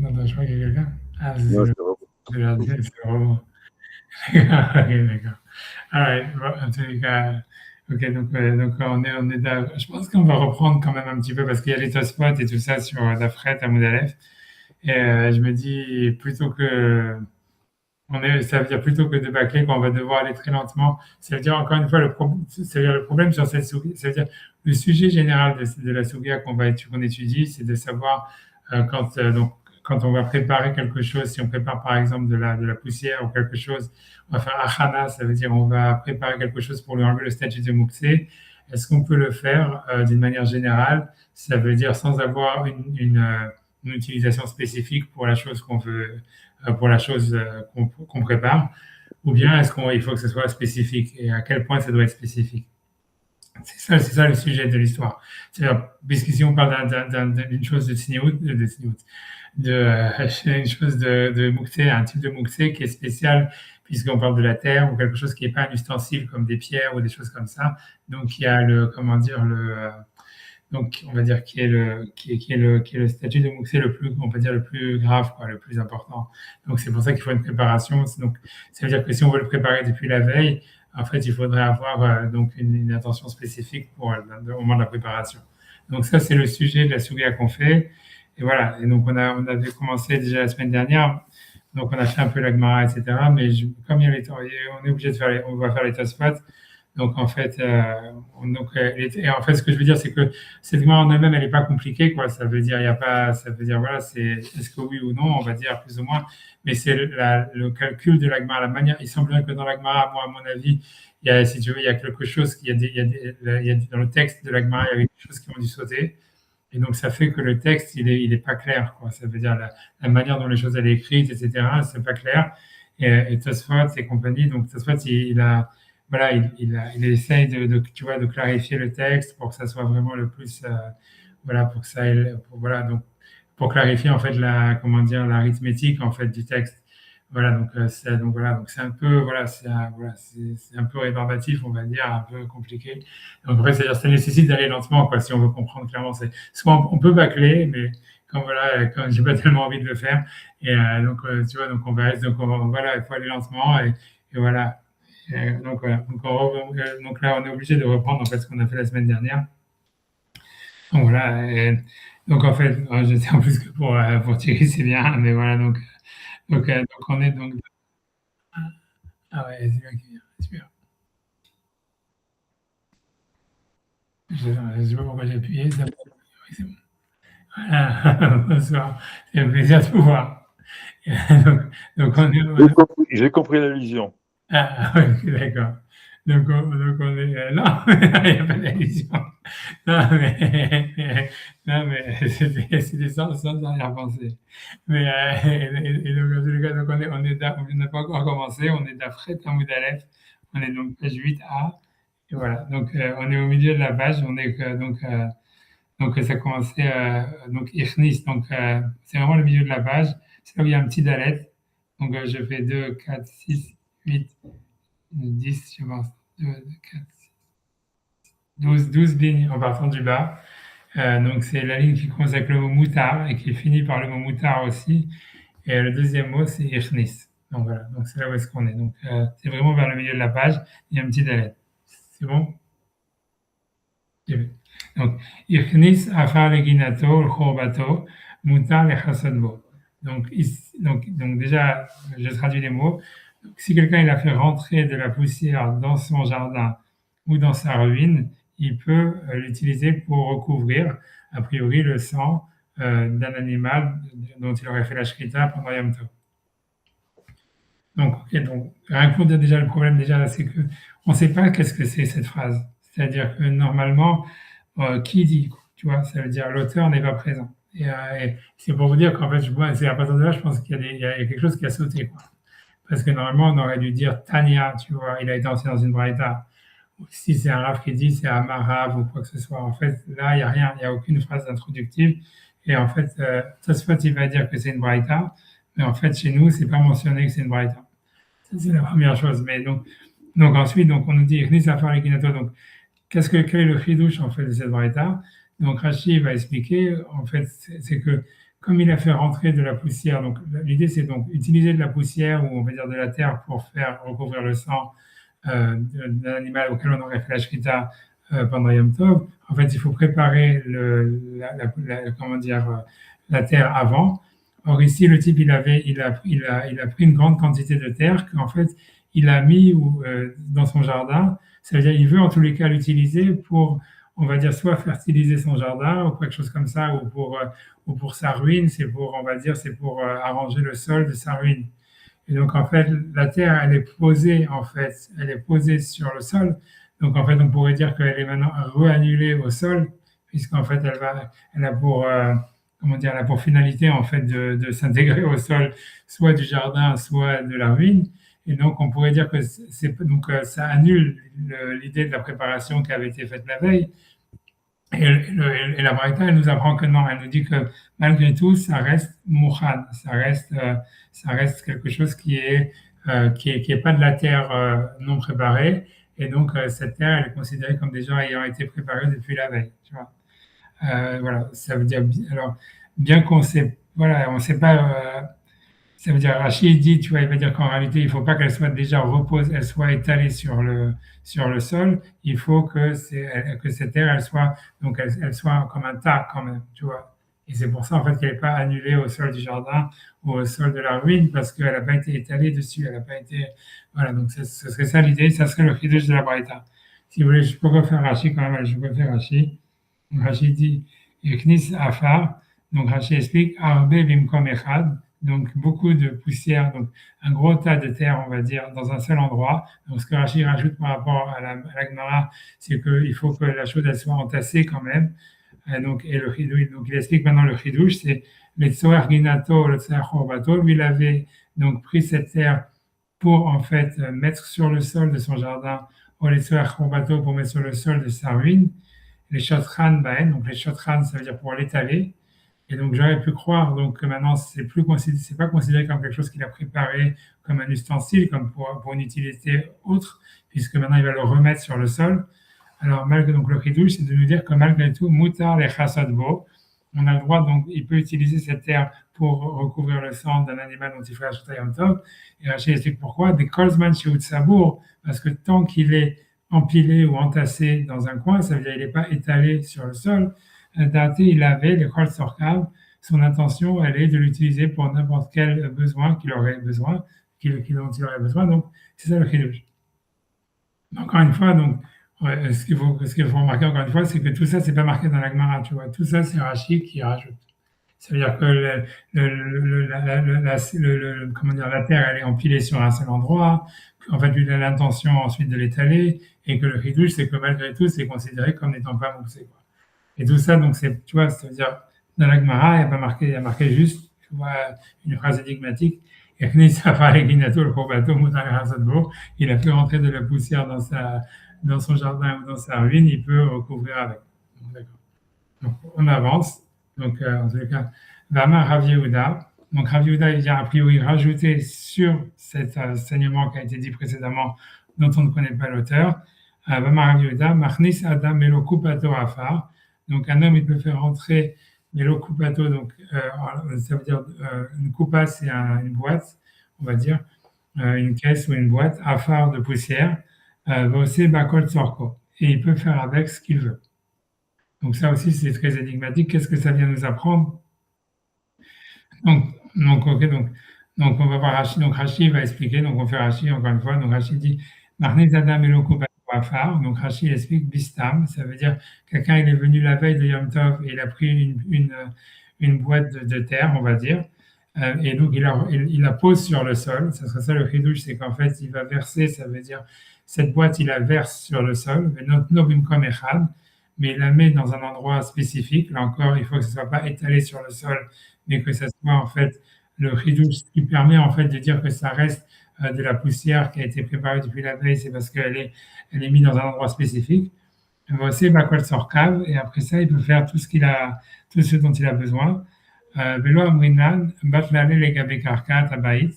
Attends, je crois qu'il y a quelqu'un. Ah, Non, c'est vraiment. c'est le robot. Ok, d'accord. Alright, bon, en tous les cas, ok, donc je pense qu'on va reprendre quand même un petit peu parce qu'il y a les Tosfot et tout ça sur Dafret, Amoud Aleph. Et je me dis, ça veut dire plutôt que de bâcler qu'on va devoir aller très lentement. Ça veut dire encore une fois, ça veut dire le problème sur cette souris, ça veut dire le sujet général de la souria qu'on étudie, c'est de savoir donc, quand on va préparer quelque chose, si on prépare par exemple de la poussière ou quelque chose, on va faire achana, ça veut dire on va préparer quelque chose pour lui enlever le statut de mouxé. Est-ce qu'on peut le faire d'une manière générale? Ça veut dire sans avoir une utilisation spécifique pour la chose qu'on veut, pour la chose qu'on prépare, ou bien est-ce qu'il faut que ce soit spécifique et à quel point ça doit être spécifique. C'est ça le sujet de l'histoire. C'est-à-dire, puisqu'ici on parle d'une chose de tsniout, une chose de mouxé, un type de mouxé qui est spécial puisqu'on parle de la terre ou quelque chose qui n'est pas un ustensile comme des pierres ou des choses comme ça. Donc il y a comment dire, donc on va dire qui est le statut de mouxé on peut dire le plus grave, quoi, le plus important. Donc c'est pour ça qu'il faut une préparation. Donc ça veut dire que si on veut le préparer depuis la veille, en fait il faudrait avoir donc une attention spécifique au moment de la préparation. Donc ça c'est le sujet de la souria qu'on fait. Et voilà. Et donc on avait commencé déjà la semaine dernière. Donc on a fait un peu la Gemara, etc. Mais comme on est obligé on va faire les Tosfot. Donc en fait, et en fait, ce que je veux dire, c'est que cette Gemara en elle-même, elle n'est pas compliquée, quoi. Ça veut dire, il y a pas, ça veut dire, voilà, est-ce que oui ou non, on va dire plus ou moins. Mais c'est le calcul de la Gemara, la manière. Il semblerait que dans la Gemara, moi, à mon avis, si tu veux, il y a quelque chose, dans le texte de la Gemara, il y avait des choses qui ont dû sauter. Et donc, ça fait que le texte, il est pas clair, quoi. Ça veut dire la manière dont les choses sont écrites, etc., c'est pas clair. Et Tosfot et compagnie, donc Tosfot, il a, voilà, il essaye tu vois, de clarifier le texte pour que ça soit vraiment le plus, voilà, pour que ça, voilà, donc pour clarifier en fait comment dire, l'arithmétique en fait du texte. Voilà, donc c'est un peu, voilà, c'est un peu rébarbatif, on va dire, un peu compliqué. Donc en fait, c'est-à-dire, ça nécessite d'aller lentement, quoi, si on veut comprendre clairement. Soit on peut bâcler, mais quand j'ai pas tellement envie de le faire, et donc tu vois, voilà, il faut aller lentement, et voilà. Donc voilà, donc là, on est obligé de reprendre en fait ce qu'on a fait la semaine dernière. Donc voilà, donc en fait, je sais en plus que pour Thierry, c'est bien, mais voilà, donc on est donc. Ah ouais, c'est bien qui vient, super. Je sais pas pourquoi j'ai appuyé, oui, c'est bon. Voilà, bonsoir, c'est un plaisir de vous voir. Donc, on est. J'ai compris l'allusion. Ah, oui, d'accord. Donc on est. Non, il n'y a pas d'allusion. Non, non, mais c'était sans arrière-pensée. Mais, et donc, en tous les cas, donc on n'a pas encore commencé, on est d'Afret Hamoud Aleph, on est donc page 8a, et voilà. Donc, on est au milieu de la page, on est donc ça commençait, donc Ichnis, donc c'est vraiment le milieu de la page, c'est là où il y a un petit dalet. Donc, je fais 2, 4, 6, 8, 10, je pense. 2, 4, 12 lignes en partant du bas. Donc, c'est la ligne qui commence avec le mot moutar et qui finit par le mot moutar aussi. Et le deuxième mot, c'est irnis. Donc, voilà. Donc, c'est là où est-ce qu'on est. Donc, c'est vraiment vers le milieu de la page. Il y a un petit dalet. C'est bon? Donc, irnis afar le ginato, le chorbato, moutar le chassadbo. Donc, déjà, je traduis les mots. Donc, si quelqu'un il a fait rentrer de la poussière dans son jardin ou dans sa ruine, il peut l'utiliser pour recouvrir, a priori, le sang d'un animal dont il aurait fait la shrita pendant Yom Tov. Donc, ok, donc, rien que pour dire déjà le problème, déjà, c'est que on ne sait pas qu'est-ce que c'est cette phrase. C'est-à-dire que normalement, qui dit, tu vois, ça veut dire l'auteur n'est pas présent. Et c'est pour vous dire qu'en fait, c'est à partir de là, je pense qu'il y a quelque chose qui a sauté, quoi. Parce que normalement, on aurait dû dire Tania, tu vois, il a été enseigné dans une braïta. Ou si c'est un raf qui dit, c'est Amarav ou quoi que ce soit. En fait, là, il n'y a rien, il n'y a aucune phrase introductive. Et en fait, Tosfot, il va dire que c'est une braïta, mais en fait, chez nous, c'est pas mentionné que c'est une braïta. Ça, c'est la première chose. Mais donc ensuite, donc on nous dit Ichnis afar lekinato. Donc, quel est le chidouche en fait de cette braïta? Donc Rashi va expliquer, en fait, c'est que comme il a fait rentrer de la poussière, donc l'idée c'est donc utiliser de la poussière ou on va dire de la terre pour faire recouvrir le sang d'un animal auquel on aurait fait la shrita pendant Yom Tov. En fait, il faut préparer comment dire, la terre avant. Or ici, le type, il a pris une grande quantité de terre qu'en fait, il a mis dans son jardin. Ça veut dire qu'il veut en tous les cas l'utiliser pour, on va dire, soit fertiliser son jardin ou quelque chose comme ça, ou pour sa ruine. C'est pour, on va dire, c'est pour arranger le sol de sa ruine. Et donc, en fait, la terre, elle est posée, en fait, elle est posée sur le sol. Donc, en fait, on pourrait dire qu'elle est maintenant reannulée au sol, puisqu'en fait, elle a pour, comment dire, elle a pour finalité, en fait, de s'intégrer au sol, soit du jardin, soit de la ruine. Et donc, on pourrait dire que donc, ça annule l'idée de la préparation qui avait été faite la veille. Et la Braïta, elle nous apprend que non, elle nous dit que malgré tout, ça reste mouchan, ça reste quelque chose qui est pas de la terre non préparée. Et donc, cette terre, elle est considérée comme déjà ayant été préparée depuis la veille. Tu vois. Voilà, ça veut dire, alors, bien qu'on sait, voilà, on sait pas, ça veut dire, Rachid dit, tu vois, il va dire qu'en réalité, il ne faut pas qu'elle soit déjà reposée, elle soit étalée sur le sol. Il faut que cette terre, elle soit, donc elle soit comme un tas quand même, tu vois. Et c'est pour ça, en fait, qu'elle n'est pas annulée au sol du jardin ou au sol de la ruine parce qu'elle n'a pas été étalée dessus, elle n'a pas été, voilà. Donc, ce serait ça l'idée, ça serait le chiddush de la Braïta. Si vous voulez, je peux refaire Rachid quand même, je peux faire Rachid. Donc, Rachid dit, Yeknis Afar. Donc, Rachid explique, Arbe Bimkom Echad. Donc, beaucoup de poussière, donc un gros tas de terre, on va dire, dans un seul endroit. Donc, ce que Rachid rajoute par rapport à la Gemara, c'est qu'il faut que la chose, elle soit entassée quand même. Donc, et le chidouche, donc il explique maintenant le chidouche, c'est le tzoer ginato, le tzoer chorbato. Lui, il avait donc pris cette terre pour en fait mettre sur le sol de son jardin, ou les tzoer chorbato pour mettre sur le sol de sa ruine. Les shotran baen, donc les shotran, ça veut dire pour l'étaler. Et donc j'aurais pu croire donc que maintenant c'est pas considéré comme quelque chose qu'il a préparé comme un ustensile, comme pour une utilité autre, puisque maintenant il va le remettre sur le sol. Alors malgré donc le chidouche, c'est de nous dire que malgré tout, mutar les chassadbo, on a le droit donc il peut utiliser cette terre pour recouvrir le sang d'un animal dont il fait la Yom Tov. Et Rachid explique pourquoi des kolzman shiut sabour, parce que tant qu'il est empilé ou entassé dans un coin, ça veut dire qu'il n'est pas étalé sur le sol. Date, il avait le kol sorkav. Son intention, elle est de l'utiliser pour n'importe quel besoin qu'il aurait besoin, dont il aurait besoin. Donc, c'est ça le chidouche. Encore une fois, donc, ouais, ce qu'il faut remarquer encore une fois, c'est que tout ça, c'est pas marqué dans la Gemara, tu vois. Tout ça, c'est Rachid qui rajoute. Ça veut dire que comment dire, la terre, elle est empilée sur un seul endroit. En fait, il a l'intention ensuite de l'étaler, et que le chidouche, c'est que malgré tout, c'est considéré comme n'étant pas moussé, quoi. Et tout ça, donc, c'est, tu vois, c'est-à-dire, dans la Gemara, il n'y a pas marqué, il y a marqué juste, tu vois, une phrase énigmatique. Il a fait rentrer de la poussière dans son jardin ou dans sa ruine, il peut recouvrir avec. Donc, d'accord. Donc, on avance. Donc, en tous les cas, Vama Rav Yehuda. Donc, Rav Yehuda, il vient a priori rajouter sur cet enseignement qui a été dit précédemment, dont on ne connaît pas l'auteur. Vama Rav Yehuda, Machnis Adam Melo Kupato Afar. Donc, un homme, il peut faire rentrer Melo Kupato. Donc, ça veut dire une coupa, c'est une boîte, on va dire, une caisse ou une boîte, Afar de poussière, Vosé Bakol Sorko. Et il peut faire avec ce qu'il veut. Donc ça aussi, c'est très énigmatique. Qu'est-ce que ça vient nous apprendre? Ok, donc on va voir Rachid. Donc Rachid va expliquer. Donc on fait Rachid encore une fois. Donc Rachid dit Marnez Adam Eloko Afar. Donc Rachid explique Bistam. Ça veut dire quelqu'un il est venu la veille de Yom Tov et il a pris une boîte de terre, on va dire. Et donc il la pose sur le sol. Ça serait ça le chidouche, c'est qu'en fait il va verser. Ça veut dire cette boîte il la verse sur le sol. Mais il la met dans un endroit spécifique. Là encore, il faut que ce soit pas étalé sur le sol, mais que ça soit en fait le chidouche qui permet en fait de dire que ça reste de la poussière qui a été préparée depuis la veille, c'est parce elle est mise dans un endroit spécifique. Il va aussi bakol sorkav, et après ça, il peut faire tout ce dont il a besoin. Velo amrinan, batlale legabe karkat abaït.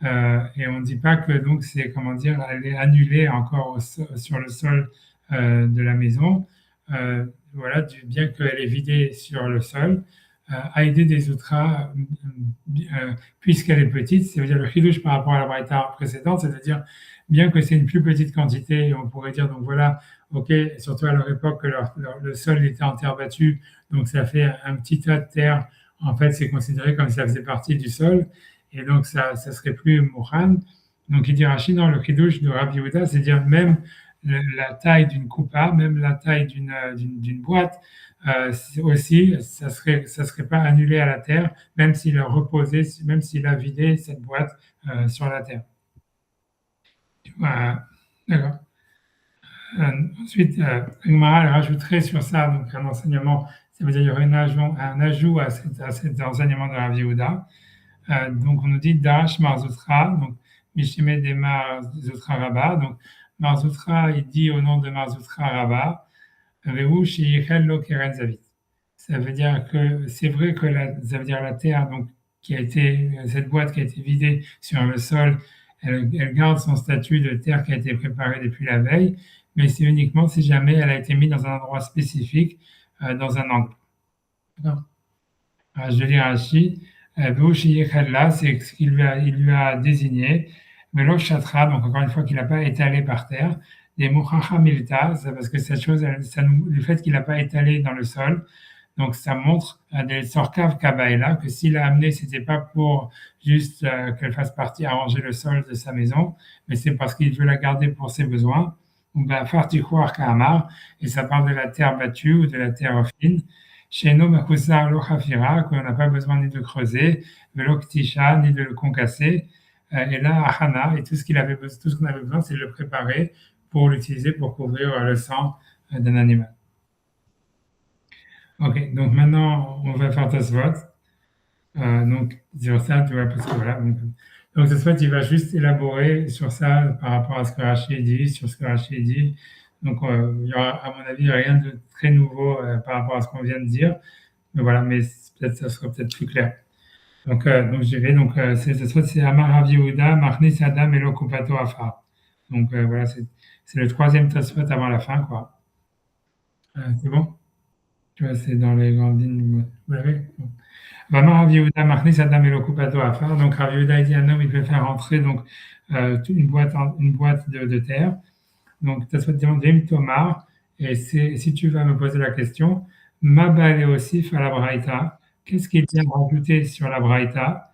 Et on ne dit pas que donc c'est comment dire, elle est annulée encore sur le sol de la maison. Voilà, bien qu'elle est vidée sur le sol. Haïdé des Outras, puisqu'elle est petite, ça veut dire le chidouche par rapport à la braïta précédente, c'est-à-dire bien que c'est une plus petite quantité, on pourrait dire donc voilà, ok, surtout à leur époque que le sol était en terre battue, donc ça fait un petit tas de terre, en fait c'est considéré comme si ça faisait partie du sol, et donc ça serait plus Mohan. Donc il dit Rachid dans le chidouche de Rabbi Yehuda, c'est-à-dire même la taille d'une coupa, même la taille d'une boîte, aussi, ça serait pas annulé à la terre, même s'il a reposé, même s'il a vidé cette boîte sur la terre. D'accord. Ensuite, Gemara elle rajouterait sur ça donc un enseignement, ça veut dire qu'il y aurait un ajout à cet enseignement de Rav Yehuda. Donc on nous dit Darash Marzutra, donc Mishime de Marzutra Rabba. Donc Marzutra, il dit au nom de Marzutra Rabba, Vehu Sheyichel Lo Keren Zavit. Ça veut dire que c'est vrai que ça veut dire la terre, donc cette boîte qui a été vidée sur le sol, elle garde son statut de terre qui a été préparée depuis la veille, mais c'est uniquement si jamais elle a été mise dans un endroit spécifique, dans un angle. D'accord. Je lis Rashi, là, c'est ce qu'il lui a désigné, Velo Shatra, donc encore une fois qu'il n'a pas étalé par terre, des Muchacha Milta, c'est parce que cette chose, le fait qu'il n'a pas étalé dans le sol, donc ça montre des Sorkav Kabaela que s'il a amené, c'était pas pour juste qu'elle fasse partie arranger le sol de sa maison, mais c'est parce qu'il veut la garder pour ses besoins. Ou ben Fartichouar Kahamar, et ça parle de la terre battue ou de la terre fine. Chez nous, Makusa Lo Khafira, qu'on n'a pas besoin ni de creuser, Velo Ktisha, ni de le concasser. Et là, Ahana, et tout ce qu'on avait besoin, c'est de le préparer pour l'utiliser pour couvrir le sang d'un animal. Ok, donc maintenant, on va faire Tosfot. Donc, sur ça, tu vois, parce que voilà. Donc Tosfot, il va juste élaborer sur ça par rapport à ce que Rashi dit, sur ce que Rashi dit. Donc, il y aura, à mon avis, rien de très nouveau par rapport à ce qu'on vient de dire. Mais voilà, mais peut-être ça sera peut-être plus clair. Donc j'y vais. Donc, Tosfot, c'est Amar Rav Yehuda, Machnis Adam Elo Kupato Afar. Donc, voilà, c'est le troisième Tosfot avant la fin, quoi. C'est bon? Tu vois, c'est dans les grandes lignes. Vous l'avez? Bon. Maman Rav Yehuda Machnis Adam Elo Kupato Afar. Donc Rav Yehuda dit un homme, il peut faire rentrer donc une boîte de terre. Donc tu as soit demandé une tomar. Et si tu vas me poser la question, ma balé aussi à la braïta. Qu'est-ce qu'il vient rajouter sur la braïta?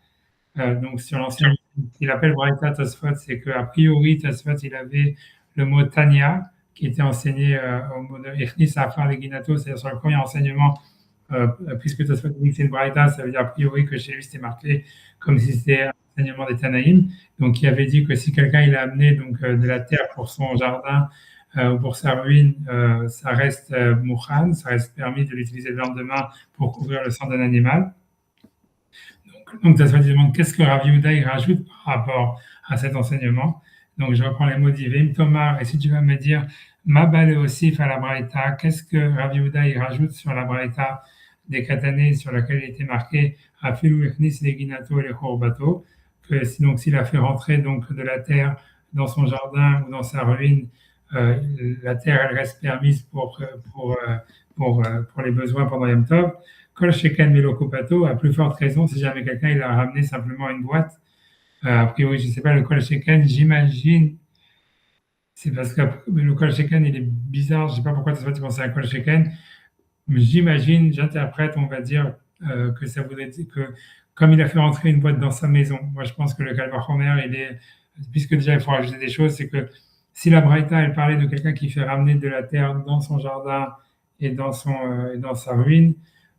Donc sur l'ancien, il appelle braïta Tosfot, c'est qu'a priori Tosfot il avait le mot Tanya qui était enseigné au mot de Echnis Afar Leginato, c'est-à-dire sur le premier enseignement. Puisque Tosfot dit que c'est une braïta, ça veut dire a priori que chez lui c'était marqué comme si c'était un enseignement des Tanaïm. Donc il avait dit que si quelqu'un il a amené donc de la terre pour son jardin ou pour sa ruine, ça reste mouchan, ça reste permis de l'utiliser le lendemain pour couvrir le sang d'un animal. Donc Tosfot demande qu'est-ce que Rav Yehuda il rajoute par rapport à cet enseignement. Donc je reprends les mots d'Ivim Tomar, et si tu vas me dire ma balé aussi à la braïta, qu'est-ce que Rav Yehuda il rajoute sur la braïta des Katané sur laquelle il était marqué Afilu Echnis Leginato et les Chorbato, que donc s'il a fait rentrer donc de la terre dans son jardin ou dans sa ruine, la terre elle reste permise pour les besoins pendant Yom Tov. Kol Sheken Melokopato, à plus forte raison si jamais quelqu'un il a ramené simplement une boîte. A priori, je ne sais pas, le Kol Sheken, j'imagine, c'est parce que le Kol Sheken il est bizarre, je ne sais pas pourquoi tu as pensé à Kol Sheken. J'imagine, j'interprète, on va dire, que ça voudrait dire que comme il a fait rentrer une boîte dans sa maison, moi je pense que le Kal Vachomer, puisque déjà il faut rajouter des choses, c'est que si la Braïta, elle parlait de quelqu'un qui fait ramener de la terre dans son jardin et dans sa ruine,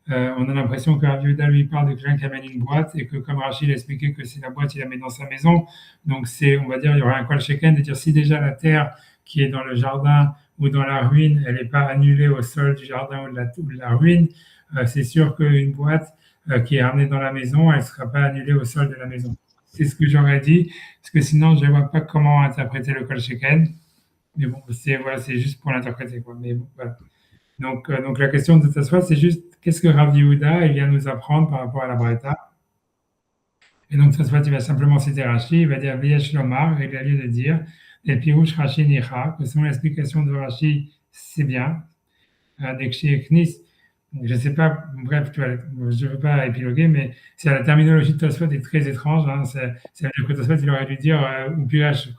on a l'impression que Rav Yehuda lui parle de quelqu'un qui amène une boîte et que comme Rachid a expliqué que c'est la boîte, il la met dans sa maison, donc on va dire, il y aura un Kol Sheken, de dire si déjà la terre qui est dans le jardin ou dans la ruine, elle n'est pas annulée au sol du jardin ou de la ruine, c'est sûr qu'une boîte qui est ramenée dans la maison, elle ne sera pas annulée au sol de la maison. C'est ce que j'aurais dit, parce que sinon, je ne vois pas comment interpréter le Kol Sheken. Mais bon, c'est juste pour l'interpréter, quoi. Mais bon, voilà. Donc la question de Tosfot, c'est juste qu'est-ce que Rav Yehuda il vient nous apprendre par rapport à la Braïta. Et donc Tosfot, il va simplement citer Rashi, il va dire V'yesh lomar, et il a lieu de dire les pirouches Rashi nicha, que selon l'explication de Rashi, c'est bien. Avec chez Eknis, Je ne sais pas, bref, tu vois, je ne veux pas épiloguer, mais c'est la terminologie de Tosfot est très étrange. Hein, ça veut dire que Tosfot, il aurait dû dire Upirash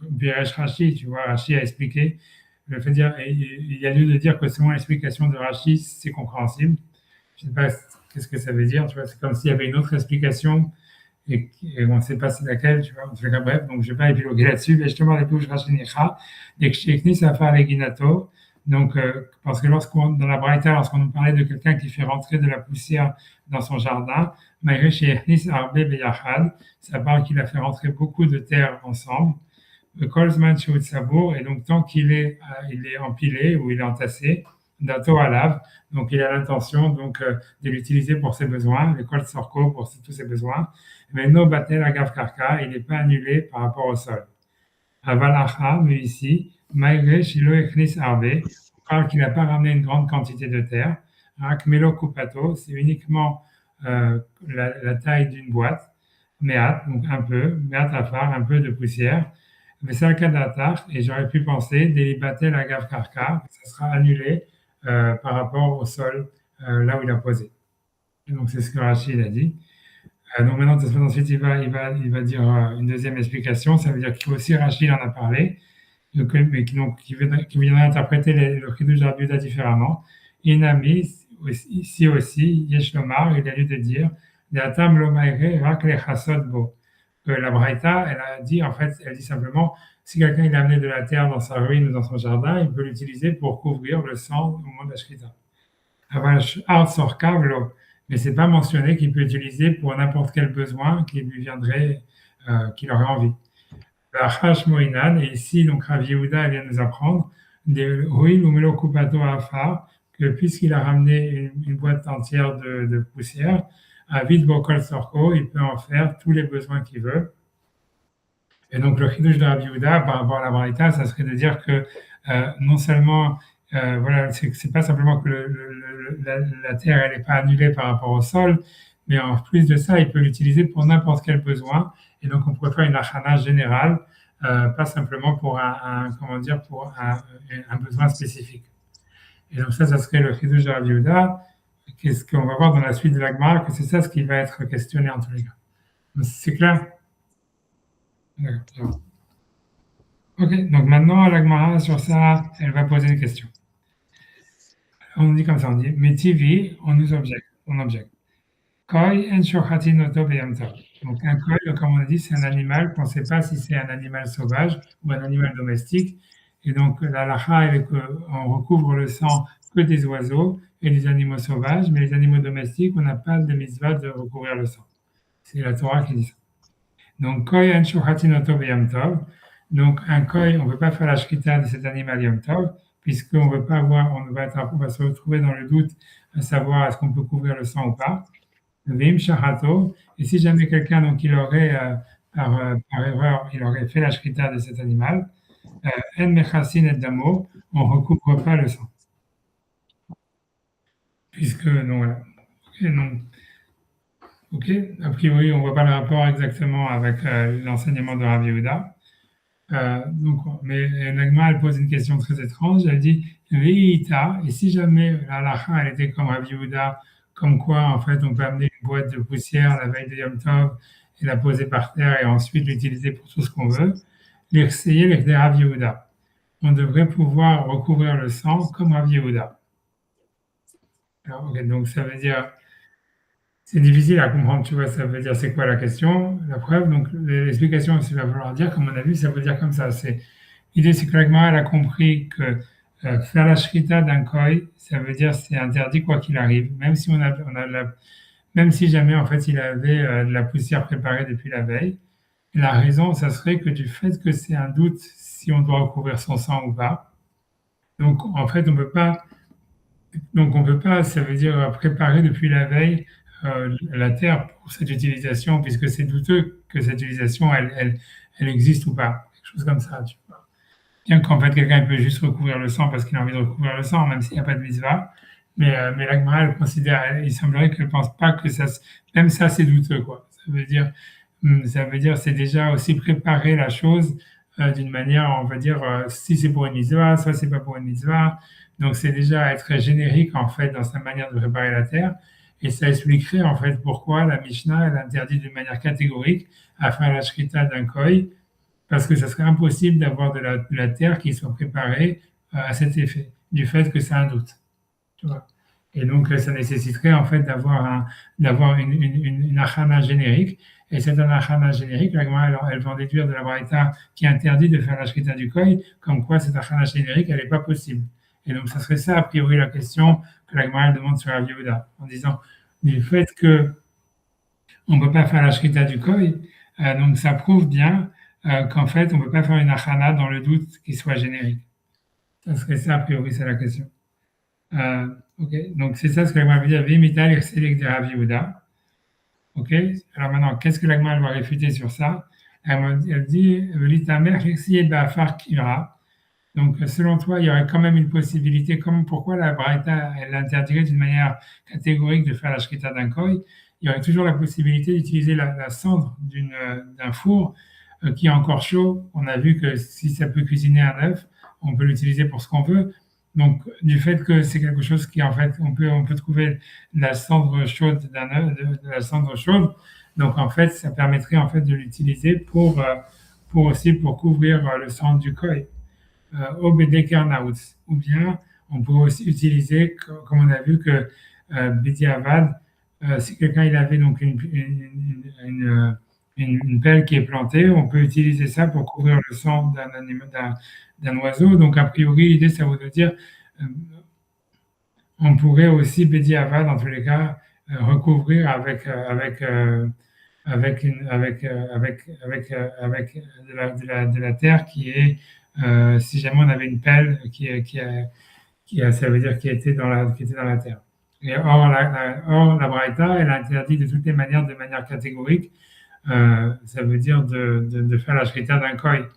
Rashi, tu vois, Rashi a expliqué. Le fait de dire, et il y a lieu de dire que selon l'explication de Rashi, c'est compréhensible. Je ne sais pas qu'est-ce que ça veut dire, tu vois, c'est comme s'il y avait une autre explication et on ne sait pas c'est laquelle, tu vois. En tout cas, bref, donc je ne vais pas épiloguer là-dessus. Mais justement, les touches Rashi Necha, dès que je ça va faire les Ginato. Donc, parce que dans la Braïta, lorsqu'on nous parlait de quelqu'un qui fait rentrer de la poussière dans son jardin, malgré chez Echnis Arbe Beyachad, ça parle qu'il a fait rentrer beaucoup de terre ensemble. Le Kolzman Shout Sabour, et donc tant il est empilé ou il est entassé, dato à lave, donc il a l'intention donc de l'utiliser pour ses besoins, le Kol Sorko pour tous ses besoins, mais no batel agav karka, il n'est pas annulé par rapport au sol. Avalacha, mais ici, malgré Shilo Echnis Arbe, on parle qu'il n'a pas ramené une grande quantité de terre. Rakmelo Kupato, c'est uniquement la taille d'une boîte. Meat, donc un peu, Meat Afar, un peu de poussière. Mais c'est un cas d'attaque, et j'aurais pu penser, Delibatel Agav Karka, que ça sera annulé par rapport au sol, là où il a posé. Et donc c'est ce que Rachid a dit. Donc maintenant, ensuite, il va dire une deuxième explication. Ça veut dire qu'il aussi, Rachid en a parlé, donc, mais qui viendrait interpréter le Chiddush d'Arbiuda différemment. Inami, ici aussi, Yesh Lomar, il a lieu de dire, Deatam Lomaire, Rak le Chasod Bo. Que la Braïta, elle a dit, en fait, elle dit simplement, si quelqu'un il a amené de la terre dans sa ruine ou dans son jardin, il peut l'utiliser pour couvrir le sang au moment de la Shrita. Mais c'est pas mentionné qu'il peut l'utiliser pour n'importe quel besoin qui lui viendrait, qu'il aurait envie. Et ici, donc Rav Yehuda vient nous apprendre que puisqu'il a ramené une boîte entière de poussière, à vide Bokol Sorko, il peut en faire tous les besoins qu'il veut. Et donc le chidouche de Rav Yehuda par rapport à la Braïta, ça serait de dire que non seulement voilà, c'est pas simplement que la terre elle n'est pas annulée par rapport au sol, mais en plus de ça, il peut l'utiliser pour n'importe quel besoin. Et donc on pourrait faire une achana générale, pas simplement pour comment dire, pour un besoin spécifique. Et donc ça serait le chidouche de Rav Yehuda. Qu'est-ce qu'on va voir dans la suite de la Gemara, que c'est ça ce qui va être questionné en tous les cas. C'est clair? D'accord. Ok, donc maintenant, la Gemara, sur ça, elle va poser une question. On dit comme ça, on dit, mais TV, on objecte. Koi en shochati noto beyamtov. Donc un koi, comme on a dit, c'est un animal qu'on ne sait pas si c'est un animal sauvage ou un animal domestique. Et donc la lacha, elle est qu'on recouvre le sang que des oiseaux et des animaux sauvages, mais les animaux domestiques, on n'a pas de mitzvah de recouvrir le sang. C'est la Torah qui dit ça. Donc koi en shochati noto beyamtov. Donc un koi, on ne peut pas faire la shrita de cet animal yom tov, puisqu'on veut pas avoir, on va se retrouver dans le doute à savoir est-ce qu'on peut couvrir le sang ou pas. Vim shachato, et si jamais quelqu'un donc il aurait par erreur, il aurait fait la shrita de cet animal, en mechasin et damo, on ne recouvre pas le sang. Puisque non, voilà. Ok, non. Ok, a priori on ne voit pas le rapport exactement avec l'enseignement de Rav Yehuda. Donc, mais Nagma, elle pose une question très étrange. Elle dit Veita, et si jamais la halakha, elle était comme Rav Yehuda, comme quoi, en fait, on peut amener une boîte de poussière la veille de Yom Tov et la poser par terre et ensuite l'utiliser pour tout ce qu'on veut, l'essayer avec des Rav Yehuda. On devrait pouvoir recouvrir le sang comme Rav Yehuda. Alors, okay, donc, ça veut dire. C'est difficile à comprendre, tu vois, ça veut dire c'est quoi la question, la preuve. Donc l'explication, il va falloir dire, comme on a vu, ça veut dire comme ça. L'idée, c'est que l'Agmara, elle a compris que faire la shrita d'un koi, ça veut dire c'est interdit quoi qu'il arrive, même si même si jamais en fait il avait de la poussière préparée depuis la veille. Et la raison, ça serait que du fait que c'est un doute si on doit recouvrir son sang ou pas. Donc en fait, on peut pas, ça veut dire préparer depuis la veille la terre pour cette utilisation, puisque c'est douteux que cette utilisation, elle existe ou pas. Quelque chose comme ça, tu vois. Bien qu'en fait, quelqu'un peut juste recouvrir le sang parce qu'il a envie de recouvrir le sang, même s'il n'y a pas de mitzvah. Mais la Gemara, elle considère, il semblerait qu'elle ne pense pas que même ça, c'est douteux, quoi. Ça veut dire, c'est déjà aussi préparer la chose d'une manière, on va dire, si c'est pour une mitzvah, soit c'est pas pour une mitzvah. Donc c'est déjà être générique en fait dans sa manière de préparer la terre. Et ça expliquerait en fait pourquoi la Mishnah elle interdit d'une manière catégorique à faire la shrita d'un koi, parce que ça serait impossible d'avoir de la terre qui soit préparée à cet effet, du fait que c'est un doute. Tu vois. Et donc, ça nécessiterait en fait d'avoir une achana générique. Et cette achana générique, la Gemara, elle va en déduire de la Braïta qui interdit de faire la shrita du koi, comme quoi cette achana générique, elle n'est pas possible. Et donc, ça serait ça, a priori, la question que la Gemara demande sur la Yehuda, en disant, du fait que on ne peut pas faire la shrita du koi, donc ça prouve bien qu'en fait, on ne peut pas faire une achana dans le doute qui soit générique. Ça serait ça, a priori, c'est la question. Ok, donc c'est ça ce que l'agma veut dire, Vimital Irselik de Rav Yehuda. Ok, alors maintenant, qu'est-ce que l'agma va réfuter sur ça? Elle dit, Litamer Irsiye Bafar Kira. Donc, selon toi, il y aurait quand même une possibilité, comme pourquoi la Braïta, elle interdirait d'une manière catégorique de faire la shrita d'un koi, il y aurait toujours la possibilité d'utiliser la cendre d'un four qui est encore chaud. On a vu que si ça peut cuisiner un œuf, on peut l'utiliser pour ce qu'on veut. Donc, du fait que c'est quelque chose qui, en fait, on peut trouver la cendre chaude d'un œuf, de la cendre chaude. Donc, en fait, ça permettrait, en fait, de l'utiliser pour couvrir le sang du koi. Au Bedekernaus. Ou bien, on pourrait aussi utiliser, comme on a vu que Bedi Avad, si quelqu'un il avait donc une pelle qui est plantée, on peut utiliser ça pour couvrir le sang d'un oiseau. Donc, a priori, l'idée, ça veut dire, euh, on pourrait aussi, Bedi Avad, dans tous les cas, recouvrir avec de la terre qui est, si jamais on avait une pelle ça veut dire qui était dans la terre. Et or, la Braïta, elle interdit de toutes les manières, de manière catégorique, ça veut dire de faire la shrita d'un koi.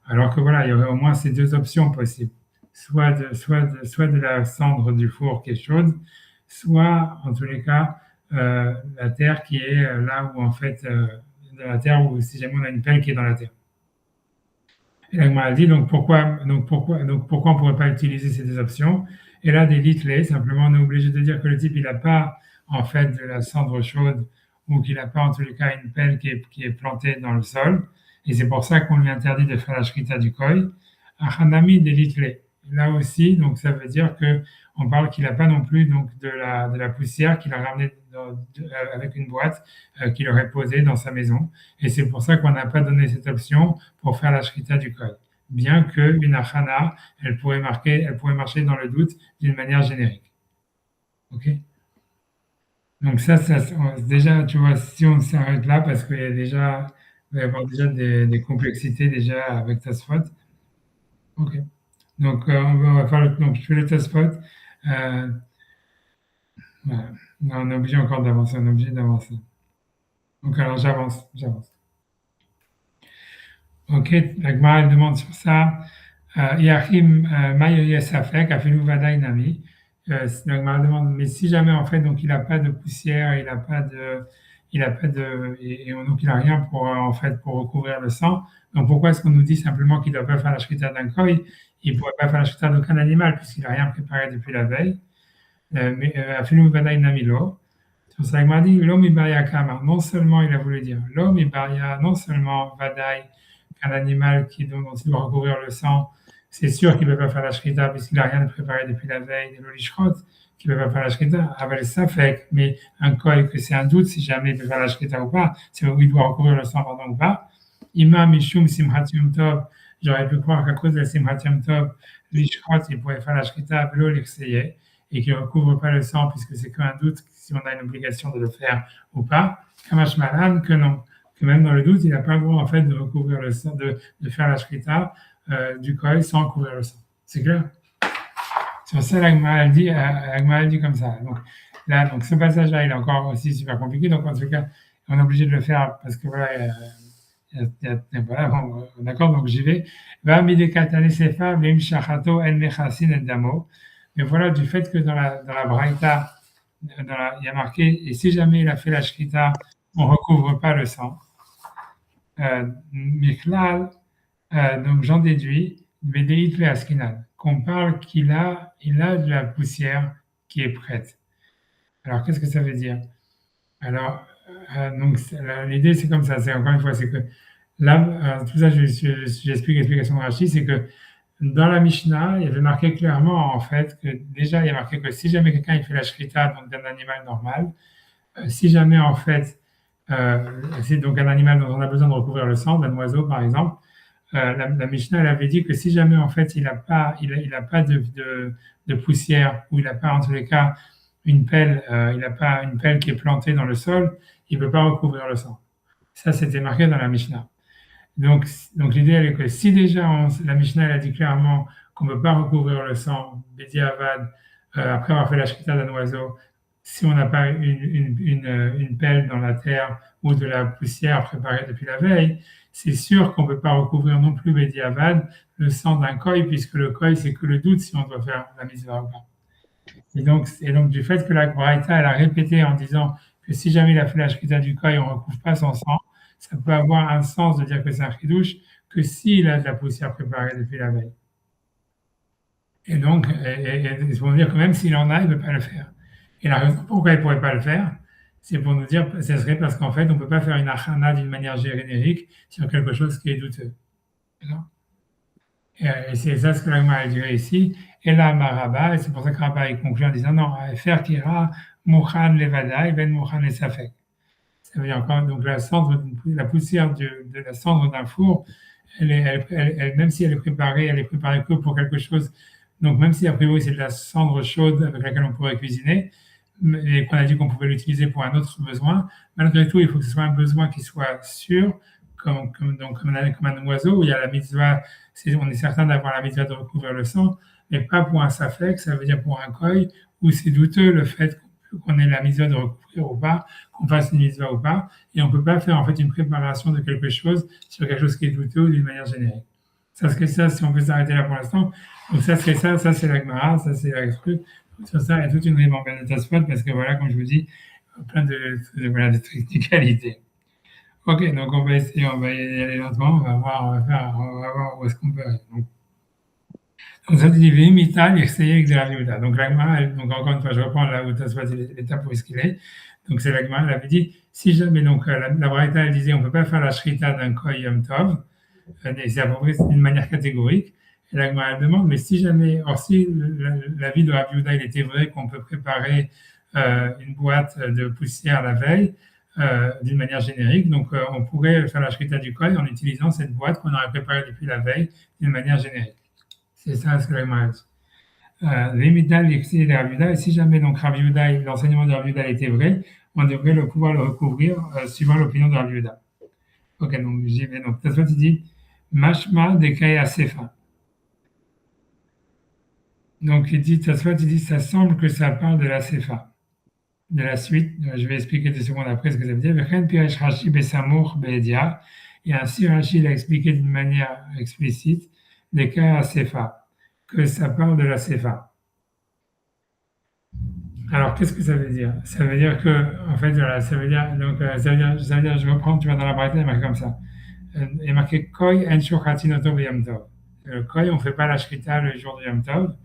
Alors que voilà, il y aurait au moins ces deux options possibles. Soit de la cendre du four qui est chaude, soit, en tous les cas, la terre qui est là où, en fait, de la terre où, si jamais on a une pelle qui est dans la terre. Et la Gemara dit, donc pourquoi on ne pourrait pas utiliser ces deux options? Et là, des litlés, simplement, on est obligé de dire que le type, il n'a pas, en fait, de la cendre chaude ou qu'il n'a pas, en tous les cas, une pelle qui est plantée dans le sol. Et c'est pour ça qu'on lui interdit de faire la shrita du koi. Achanami des litlés. Là aussi, donc ça veut dire que on parle qu'il n'a pas non plus donc de la poussière qu'il a ramenée avec une boîte qu'il aurait posée dans sa maison. Et c'est pour ça qu'on n'a pas donné cette option pour faire la shrita du koi. Bien qu'une achana, elle pourrait marcher dans le doute d'une manière générique. Ok? Donc ça, déjà, tu vois, si on s'arrête là, parce qu'il y a déjà, il va y avoir déjà des complexités déjà avec Tasfot. Ok. Donc, on va faire donc je fais le Tasfot. Voilà. Non, on est obligé encore d'avancer, on est obligé d'avancer. Donc, alors, j'avance. Ok, la Gemara, elle demande sur ça. Yachim Mayoye Safek, Afilou Vadaï Nami. La Gemara demande, mais si jamais, en fait, donc il n'a pas de poussière, donc il n'a rien pour, en fait, pour recouvrir le sang. Donc, pourquoi est-ce qu'on nous dit simplement qu'il ne doit pas faire la shrita d'un koi? Il ne pourrait pas faire la shrita d'aucun animal, puisqu'il n'a rien préparé depuis la veille. Mais Afilou Vadaï Nami lo. Sur ça, il m'a dit, l'homme Ibaria Kama. Non seulement, il a voulu dire, l'homme Ibaria, non seulement Vadaï, qu'un animal dont il doit recouvrir le sang, c'est sûr qu'il ne peut pas faire la shrita puisqu'il n'a rien préparé depuis la veille de l'olishrot, qu'il ne peut pas faire la shrita. Aval ça fait, mais un koi, que c'est un doute si jamais il peut faire la shrita ou pas, c'est où il doit recouvrir le sang pendant ou pas. Imam Mishum Simchat Yom Tov, j'aurais pu croire qu'à cause de la Simchat Yom Tov, l'olishrot, il pourrait faire la shrita, velo l'ixeye, et qu'il ne recouvre pas le sang puisque c'est qu'un doute si on a une obligation de le faire ou pas. Kamash Malan, que non. Que même dans le doute, il n'a pas le droit en fait de recouvrir le sang, de faire la shrita du koi sans couvrir le sang. C'est clair? Sur ça, l'Agma dit comme ça. Donc là, donc ce passage-là, il est encore aussi super compliqué. Donc en tout cas, on est obligé de le faire parce que voilà, voilà, bon, d'accord. Donc j'y vais. Mais voilà, du fait que dans la Braïta, il y a marqué, et si jamais il a fait la shrita, on ne recouvre pas le sang. Michlal, donc j'en déduis, Vedeit ve'askinan, qu'on parle qu'il a de la poussière qui est prête. Alors, qu'est-ce que ça veut dire? Alors, donc, l'idée, c'est comme ça. C'est encore une fois, c'est que là, tout ça, j'explique l'explication de Rashi, c'est que dans la Mishnah, il y avait marqué clairement, en fait, que déjà, il y a marqué que si jamais quelqu'un il fait la shrita donc d'un animal normal, si jamais, en fait, c'est donc un animal dont on a besoin de recouvrir le sang, d'un oiseau, par exemple, la Mishnah, elle avait dit que si jamais, en fait, il a pas de poussière, ou il n'a pas, en tous les cas, une pelle, il n'a pas une pelle qui est plantée dans le sol, il ne peut pas recouvrir le sang. Ça, c'était marqué dans la Mishnah. Donc, l'idée, elle est que si déjà la Mishnah elle a dit clairement qu'on ne peut pas recouvrir le sang, Bediavad, après avoir fait la shrita d'un oiseau, si on n'a pas une pelle dans la terre ou de la poussière préparée depuis la veille, c'est sûr qu'on ne peut pas recouvrir non plus Bediavad le sang d'un koi, puisque le koi, c'est que le doute si on doit faire la mitzvah ou pas. Et donc, du fait que la Braïta, elle a répété en disant que si jamais il a fait la shrita du koi, on ne recouvre pas son sang, ça peut avoir un sens de dire que c'est un chidouche que s'il a de la poussière préparée depuis la veille. Et donc, c'est pour nous dire que même s'il en a, il ne peut pas le faire. Et la raison pourquoi il ne pourrait pas le faire, c'est pour nous dire, ce serait parce qu'en fait, on ne peut pas faire une achana d'une manière générique sur quelque chose qui est douteux. D'accord. Et c'est ça ce que l'agma a dit ici. Et là, Maraba, et c'est pour ça que Rabba il conclut en disant non, faire kira, mouchan levada, et ben mouchan et safek. Ça veut dire encore, donc la poussière de la cendre d'un four, même si elle est préparée que pour quelque chose. Donc même si a priori c'est de la cendre chaude avec laquelle on pourrait cuisiner, et qu'on a dit qu'on pouvait l'utiliser pour un autre besoin, malgré tout, il faut que ce soit un besoin qui soit sûr, comme un oiseau où il y a la mitzvah, on est certain d'avoir la mitzvah de recouvrir le sang, mais pas pour un safek, ça veut dire pour un koi, où c'est douteux le fait qu'on ait la mitzvah de recouvrir ou pas, qu'on fasse une mitzvah ou pas, et on ne peut pas faire en fait une préparation de quelque chose sur quelque chose qui est douteux ou d'une manière générique. Ça serait ça, si on peut s'arrêter là pour l'instant. Donc ça serait ça c'est la Gemara, ça c'est la truc. Sur ça, il y a toute une ribambelle de Tosfot parce que voilà, comme je vous dis, plein de technicalités. Ok, donc on va essayer, on va y aller lentement, on va voir où est-ce qu'on peut aller. Donc ça dit Vimital, essayer avec de la Yehuda. Donc la Gemara, donc encore une fois, je reprends là où Tosfot l'étape où est-ce qu'il est. Donc c'est la Gemara, elle avait dit, si jamais, donc la Braïta, elle disait, on ne peut pas faire la shrita d'un koi yom tov, c'est à peu près d'une manière catégorique. Et la Gemara demande, mais si jamais, or si l'avis de Rabbi Yehuda, il était vrai qu'on peut préparer une boîte de poussière la veille d'une manière générique, donc on pourrait faire la shrita du koi en utilisant cette boîte qu'on aurait préparée depuis la veille d'une manière générique. C'est ça ce que la Gemara dit. L'imital de Rabbi Yehuda, et si jamais donc Rabbi Yehuda, l'enseignement de Rabbi Yehuda était vrai, on devrait pouvoir le recouvrir suivant l'opinion de Rabbi Yehuda. Ok, donc j'y vais. Donc, Tosfot dit Mashma de Kaya Sefa. Donc, Tosfot dit ça semble que ça parle de la Sefa, de la suite. Je vais expliquer 2 secondes après ce que ça veut dire. Vechen Piresh Rashi Besamour Be'edia. Et ainsi, Rashi l'a expliqué d'une manière explicite de Kaya Sefa, que ça parle de la Sefa. Alors, qu'est-ce que ça veut dire? Ça veut dire que, en fait, voilà, ça veut dire, je reprends, tu vois, dans la braïta, il est marqué comme ça. Il est marqué Koi en Shochatinoto Yom Tov. Le Koi, on ne fait pas la Shrita le jour du Yom Tov.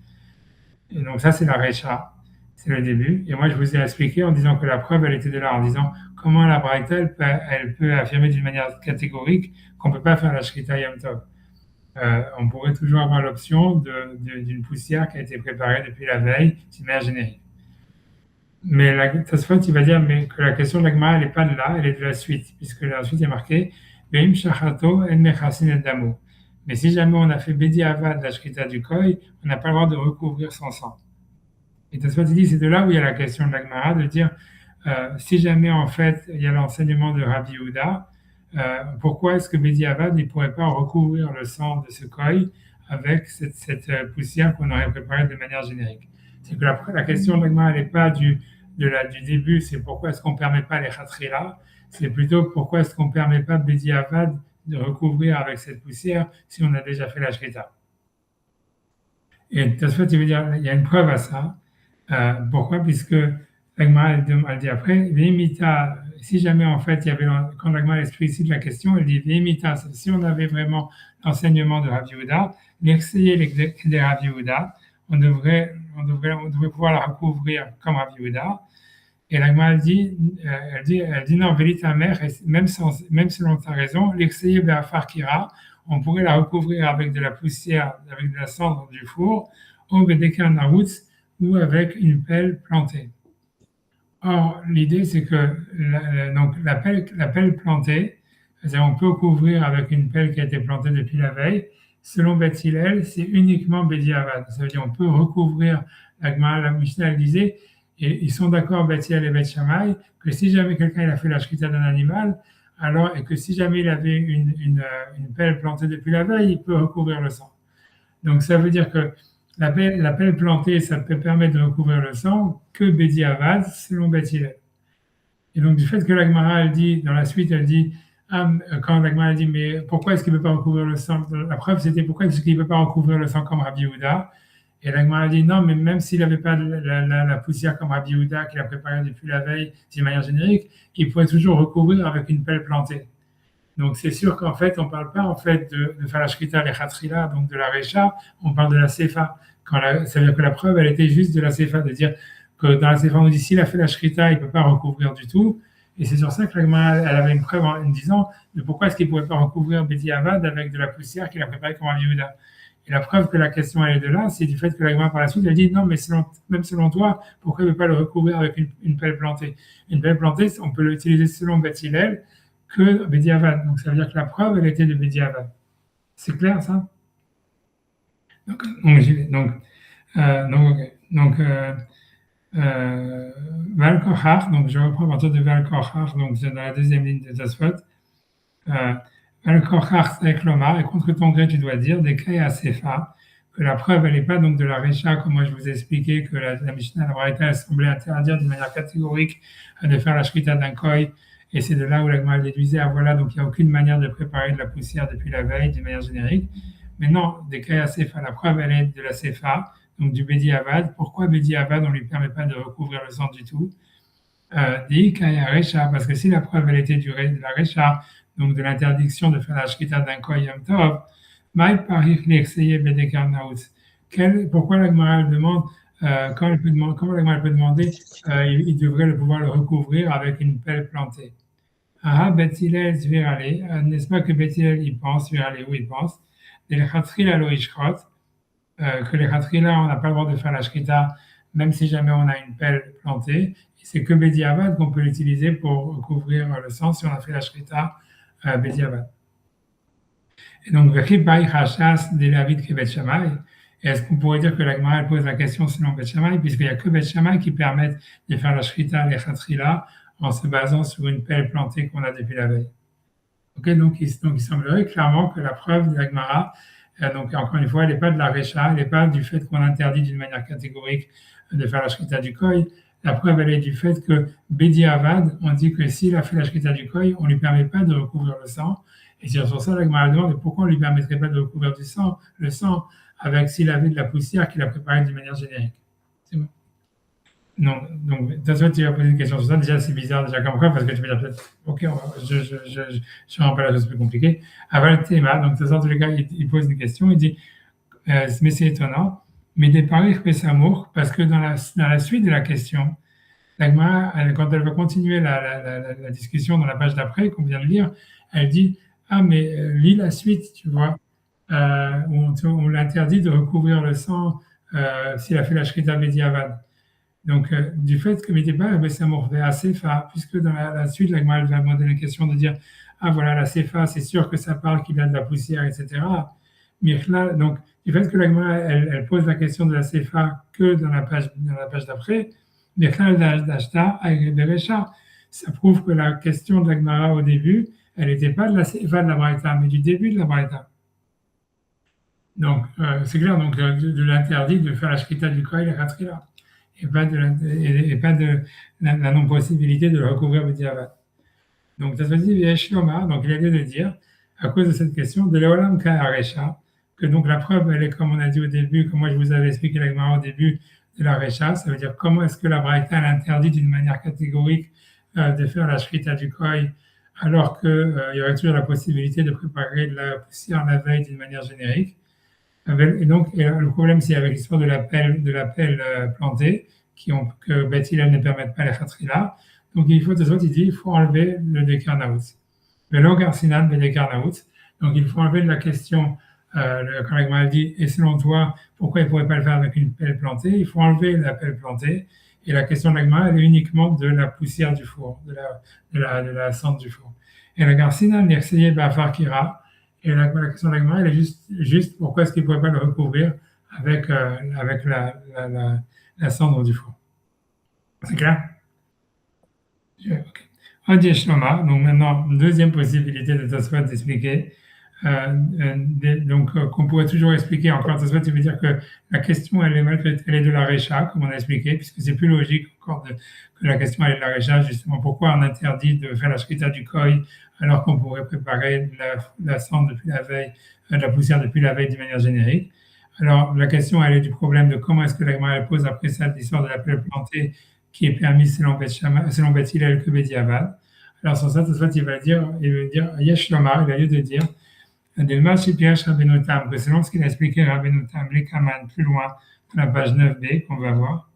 Et donc, ça, c'est la Recha. C'est le début. Et moi, je vous ai expliqué en disant que la preuve, elle était de là, en disant comment la braïta, elle peut affirmer d'une manière catégorique qu'on ne peut pas faire la Shrita Yom Tov. On pourrait toujours avoir l'option d'une poussière qui a été préparée depuis la veille, d'une manière générique. Mais Tosfot, il va dire mais que la question de l'agma, elle n'est pas de là, elle est de la suite, puisque la suite est marquée Veim shachato en mechasin et damo. Mais si jamais on a fait Bedi Avad la shrita du koi, on n'a pas le droit de recouvrir son sang. Et Tosfot dit c'est de là où il y a la question de l'agma, de dire si jamais en fait il y a l'enseignement de Rabbi Yehuda, pourquoi est-ce que Bedi Avad ne pourrait pas recouvrir le sang de ce koi avec cette poussière qu'on aurait préparée de manière générique? C'est que la question de l'agma, elle n'est pas du début, c'est pourquoi est-ce qu'on ne permet pas les khatrila, c'est plutôt pourquoi est-ce qu'on ne permet pas Bedi Avad de recouvrir avec cette poussière si on a déjà fait la shrita. Et Tosfot, il veut dire, il y a une preuve à ça. Pourquoi? Puisque l'agma, elle dit après, Vimita, si jamais en fait il y avait, quand l'Agma explicite la question, elle dit V'imita, si on avait vraiment l'enseignement de Rav Yehuda, l'excellé de Rav Yehuda, on devrait pouvoir la recouvrir comme Rav Yehuda. Et l'Agma elle dit non, Vélit ta mère, même selon ta raison, l'excellé Be'afar Kira, on pourrait la recouvrir avec de la poussière, avec de la cendre du four, ou Bedekar Naoutz, ou avec une pelle plantée. Or, l'idée, c'est que donc la pelle plantée, c'est-à-dire on peut couvrir avec une pelle qui a été plantée depuis la veille. Selon Beth Hillel, c'est uniquement Bediavad. Ça veut dire on peut recouvrir, la Mishnah elle disait, et ils sont d'accord, Beth Hillel et Beth Shammai, que si jamais quelqu'un il a fait la shrita d'un animal, alors, et que si jamais il avait une pelle plantée depuis la veille, il peut recouvrir le sang. Donc ça veut dire que la pelle plantée, ça peut permettre de recouvrir le sang que Bediavad, selon Beth Hillel. Et donc du fait que la Gemara, elle dit, dans la suite, elle dit, quand la Gemara dit, mais pourquoi est-ce qu'il ne peut pas recouvrir le sang? La preuve, c'était pourquoi est-ce qu'il ne peut pas recouvrir le sang comme Rabbi Yehuda? Et la Gemara dit, non, mais même s'il n'avait pas la poussière comme Rabbi Yehuda, qu'il a préparée depuis la veille, d'une manière générique, il pourrait toujours recouvrir avec une pelle plantée. Donc c'est sûr qu'en fait, on ne parle pas en fait de faire la shrita lechatrila, donc de la recha, on parle de la sefa. Ça veut dire que la preuve, elle était juste de la sefa, de dire que dans la sefa, on dit s'il a fait la shrita, il ne peut pas recouvrir du tout. Et c'est sur ça que la Gemara, elle avait une preuve en disant de pourquoi est-ce qu'il ne pouvait pas recouvrir Bedi Avad avec de la poussière qu'il a préparée comme un Yehuda. Et la preuve que la question elle est de là, c'est du fait que la Gemara par la suite, elle dit non, mais même selon toi, pourquoi il ne peut pas le recouvrir avec une pelle plantée? Une pelle plantée, on peut l'utiliser selon Beth Hillel que Bediavad. Donc ça veut dire que la preuve, elle était de Bediavad. C'est clair ça? Donc j'y vais. Donc Val Kochar, donc je reprends à partir de Val Kochar, donc c'est dans la deuxième ligne de Tosfot. Val Kochar c'est Lomar, et contre ton gré tu dois dire des Kaya Sefa, que la preuve elle n'est pas donc de la Recha, comme moi je vous ai expliqué que la Mishnah, la Braïta, elle semblait interdire d'une manière catégorique de faire la Shrita d'un Koy. Et c'est de là où la Gemara déduisait, voilà, donc il n'y a aucune manière de préparer de la poussière depuis la veille, d'une manière générique. Mais non, des Kaya Sefa, la preuve, elle est de la Sefa, donc du Bedi Avad. Pourquoi Bedi Avad, on ne lui permet pas de recouvrir le sang du tout? Des Kaya Recha, parce que si la preuve, elle était de la Recha, donc de l'interdiction de faire la Shrita d'un Koy Yom Tov, Maï Parich Lexeye Bedekar Naoutz. Pourquoi la Gemara demande, comment la Gemara peut demander, il devrait pouvoir le recouvrir avec une pelle plantée? Ah, Beth Hillel Zvirale, n'est-ce pas que Beth Hillel y pense, Zvirale où il pense, que les Khatrila, on n'a pas le droit de faire la Shrita, même si jamais on a une pelle plantée, et c'est que Bediavad qu'on peut l'utiliser pour recouvrir le sang si on a fait la Shrita Bediavad. Et donc, Vechib Baï Hachas de David que Beth Shammai, est-ce qu'on pourrait dire que la Gemara pose la question selon Beth Shammai, puisqu'il n'y a que Beth Shammai qui permettent de faire la Shrita, les Khatrila, en se basant sur une pelle plantée qu'on a depuis la veille. Okay, donc il semblerait clairement que la preuve de la Gemara, donc encore une fois, elle n'est pas de la Recha, elle n'est pas du fait qu'on interdit d'une manière catégorique de faire la Shrita du Koy. La preuve, elle est du fait que Bedi Avad, on dit que s'il a fait la Shrita du Koy, on ne lui permet pas de recouvrir le sang. Et c'est sur ça, la Gemara demande pourquoi on ne lui permettrait pas de recouvrir le sang, avec s'il avait de la poussière qu'il a préparée d'une manière générique. C'est bon. Non, donc, de toute façon, tu vas poser une question sur ça. Déjà, c'est bizarre, déjà comme quoi, parce que tu peux dire peut-être, ok, je rends pas la chose plus compliquée. Avant le thème, donc, de toute façon, en tous les cas, il pose une question, il dit, mais c'est étonnant, mais des paris Pesamour, parce que dans la suite de la question, la Gemara, quand elle va continuer la discussion dans la page d'après, qu'on vient de lire, elle dit, mais lis la suite, tu vois, où on l'interdit de recouvrir le sang s'il a fait la Shrita Bediavad. Donc, du fait que Médéba, ça m'aurait à Sefa, puisque dans la suite, la Gemara va demander la question de dire voilà, la Sefa, c'est sûr que ça parle qu'il a de la poussière, etc. Mais là, donc, du fait que la Gemara, elle pose la question de la Sefa que dans la page d'après, mais d'Ashta, ça prouve que la question de la Gemara au début, elle n'était pas de la Sefa de la Braïta, mais du début de la Braïta. Donc, c'est clair, donc, de l'interdit de faire la Shrita du Koy, la Khatrila. Et pas de la non-possibilité de le recouvrir Bediavad. Donc, ça se dit, Shloma, donc il a lieu de dire, à cause de cette question, de l'Eolam Ka'arecha, que donc la preuve, elle est comme on a dit au début, comme moi je vous avais expliqué la Gemara au début de la Recha, ça veut dire comment est-ce que la Braïta l'interdit d'une manière catégorique de faire la shrita du koi, alors qu'il y aurait toujours la possibilité de préparer de la poussière la veille d'une manière générique. Et donc, le problème, c'est avec l'histoire de la pelle plantée, que Beth Hillel ne permettent pas les khatrila. Donc, il faut, de toute façon, il dit, il faut enlever le dekarnaout. Le logarsinan, le dekarnaout. Donc, il faut enlever la question, quand l'Agma dit, et selon toi, pourquoi il ne pourrait pas le faire avec une pelle plantée? Il faut enlever la pelle plantée. Et la question de l'Agma, elle est uniquement de la poussière du four, de la cendre du four. Et la garsinan, l'Irseye Bafar Kira. Et la question de l'Agma, elle est juste pourquoi est-ce qu'il ne pourrait pas le recouvrir avec la cendre du four. C'est clair? Ok. Shloma, donc maintenant, deuxième possibilité de Tosfot d'expliquer, qu'on pourrait toujours expliquer encore. Tosfot, il veut dire que la question, elle est de la Récha, comme on a expliqué, puisque c'est plus logique encore que la question elle est de la Récha, justement. Pourquoi on interdit de faire la shrita du koi alors qu'on pourrait préparer la cendre depuis la veille, de la poussière depuis la veille d'une manière générique? Alors, la question, elle est du problème de comment est-ce que l'Agma elle pose après ça l'histoire de la pelle plantée qui est permise selon Beth Hillel que Bediavad. Alors, sur ça, Tosfot, il va dire, Yesh Lomar, il a lieu de dire, que selon ce qu'il a expliqué Rabbeinu Tam, les Kaman, plus loin, dans la page 9b, qu'on va voir,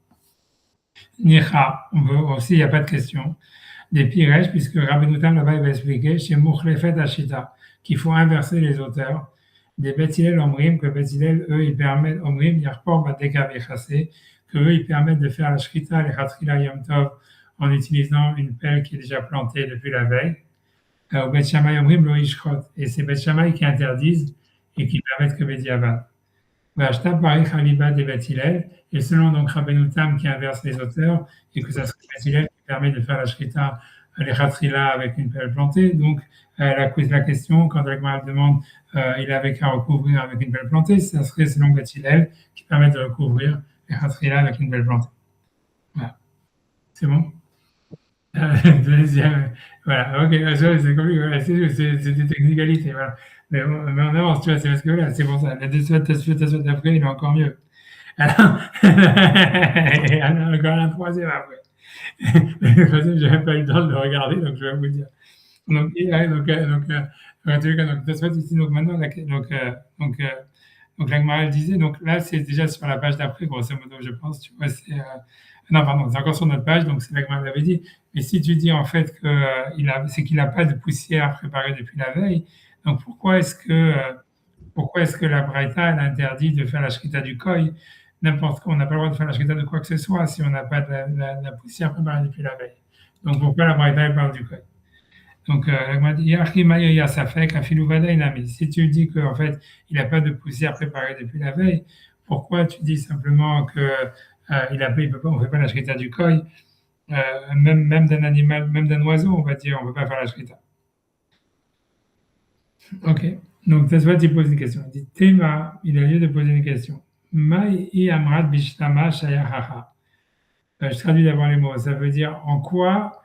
Nicha, on veut aussi, il n'y a pas de question, des Piresh, puisque Rabbeinu Tam, là-bas, il va expliquer, chez Mouchlefet Ashita, qu'il faut inverser les auteurs, des Beth Hillel Omrim, que Beth Hillel, eux, ils permettent, Omrim, Yarpor, Badeka, Vechase, que eux, ils permettent de faire la Shrita, les Khatrila Yom Tov, en utilisant une pelle qui est déjà plantée depuis la veille. Au Beth Shammai Omrim lo ishchot, et c'est Beth Shammai qui interdisent et qui permettent que Bediavad. Vashta Parich Aliba de Beth Hillel, et selon donc Rabbeinu Tam qui inverse les auteurs, et que ça serait Beth Hillel qui permet de faire la Shrita, les Khatrila avec une pelle plantée. Donc, la question, quand l'Agma demande, il avait qu'à recouvrir avec une pelle plantée, ça serait selon Beth Hillel qui permet de recouvrir les Khatrila avec une pelle plantée. Voilà. C'est bon? Deuxième, voilà, ok, c'est compliqué, voilà, c'est des technicalités, voilà. Mais on avance, tu vois, c'est parce que voilà, c'est pour ça. La deuxième d'après, il est encore mieux. Alors, encore un troisième après. Le troisième, j'ai même pas eu le temps de le regarder, donc je vais vous dire. Donc, en tout cas, donc, ici, donc maintenant, donc l'Agma disait, donc là, c'est déjà sur la page d'après, grosso modo, je pense, tu vois, non, pardon, c'est encore sur notre page, donc c'est l'Agma l'avait dit. Mais si tu dis en fait que c'est qu'il n'a pas de poussière préparée depuis la veille, donc pourquoi est-ce que la Braïta elle interdit de faire la shrita du koi? N'importe quoi, on n'a pas le droit de faire la shrita de quoi que ce soit si on n'a pas de la poussière préparée depuis la veille. Donc pourquoi la Braïta elle parle du koi? Donc, si tu dis qu'en fait, il n'a pas de poussière préparée depuis la veille, pourquoi tu dis simplement que on ne fait pas la shrita du koi, même d'un animal, même d'un oiseau, on va dire, on ne peut pas faire la shrita. Ok. Donc, Tosfot, il pose une question. Il dit, Tema, il a lieu de poser une question. Ma'i amrat bishtama shayahaha. Je traduis d'abord les mots. Ça veut dire en quoi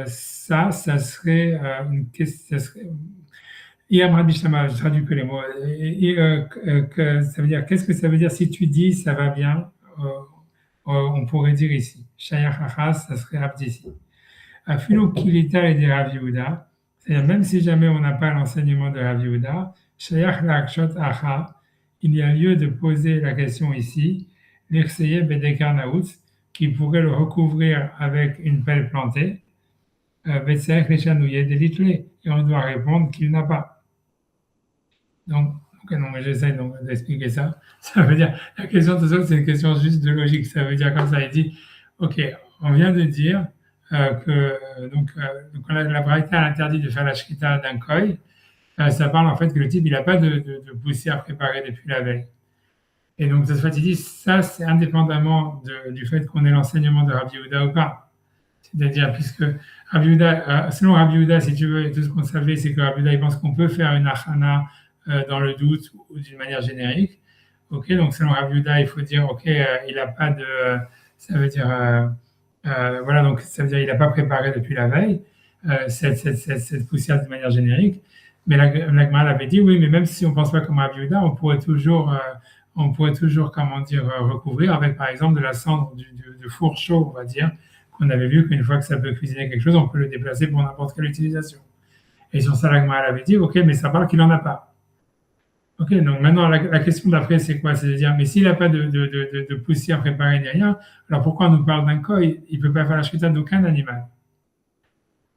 ça serait une question. Amrat bishtama, je traduis que les mots. Ça veut dire, qu'est-ce que ça veut dire si tu dis ça va bien? On pourrait dire ici. Shayahaha, ça serait apte ici. Afilo kilita et des Rav Yehuda. C'est-à-dire, même si jamais on n'a pas l'enseignement de Rav Yehuda, Shayach Lakshot Acha, il y a lieu de poser la question ici, l'Irseye Bedekarnaout, qui pourrait le recouvrir avec une pelle plantée, Betseach Leshanouye de Litle, et on doit répondre qu'il n'a pas. Donc, j'essaie d'expliquer ça. Ça veut dire, la question de ça, c'est une question juste de logique. Ça veut dire comme ça, il dit, ok, on vient de dire donc la Braïta interdit de faire la shrita d'un koi. Ça parle en fait que le type il n'a pas de poussière préparée depuis la veille. Et donc Tosfot il dit ça c'est indépendamment du fait qu'on ait l'enseignement de Rabbi Yehuda ou pas. C'est-à-dire puisque selon Rabbi Yehuda, si tu veux, tout ce qu'on savait c'est que Rabbi Yehuda il pense qu'on peut faire une achana dans le doute ou d'une manière générique. Ok, donc selon Rabbi Yehuda il faut dire ok il n'a pas de ça veut dire voilà, donc ça veut dire qu'il n'a pas préparé depuis la veille cette poussière de manière générique. Mais l'Agma avait dit, oui, mais même si on ne pense pas comme Rabbi Yehuda, on pourrait toujours, comment dire, recouvrir avec, par exemple, de la cendre du four chaud, on va dire, on avait vu qu'une fois que ça peut cuisiner quelque chose, on peut le déplacer pour n'importe quelle utilisation. Et sur ça, la Gemara avait dit, ok, mais ça parle qu'il n'en a pas. Ok, donc maintenant, la question d'après, c'est quoi? C'est de dire, mais s'il n'a pas de poussière préparée ni rien, alors pourquoi on nous parle d'un koi? Il ne peut pas faire la shrita d'aucun animal.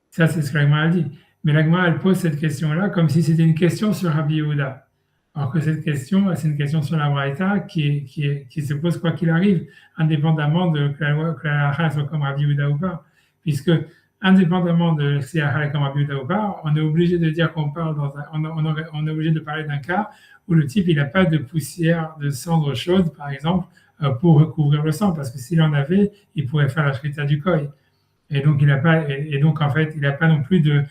Ça, c'est ce que la Gemara dit. Mais la Gemara, elle pose cette question-là comme si c'était une question sur Rabbi Yehuda. Alors que cette question, c'est une question sur la Braïta qui se pose quoi qu'il arrive, indépendamment de que la halakha soit comme Rabbi Yehuda ou pas. Puisque, indépendamment de si la halakha est comme Rabbi Yehuda ou pas, on est obligé de dire qu'on parle on est obligé de parler d'un cas où le type, il n'a pas de poussière, de cendre chaude, par exemple, pour recouvrir le sang. Parce que s'il en avait, il pourrait faire la shrita du koi. Et donc, il n'a pas, et donc, en fait, il n'a pas non plus de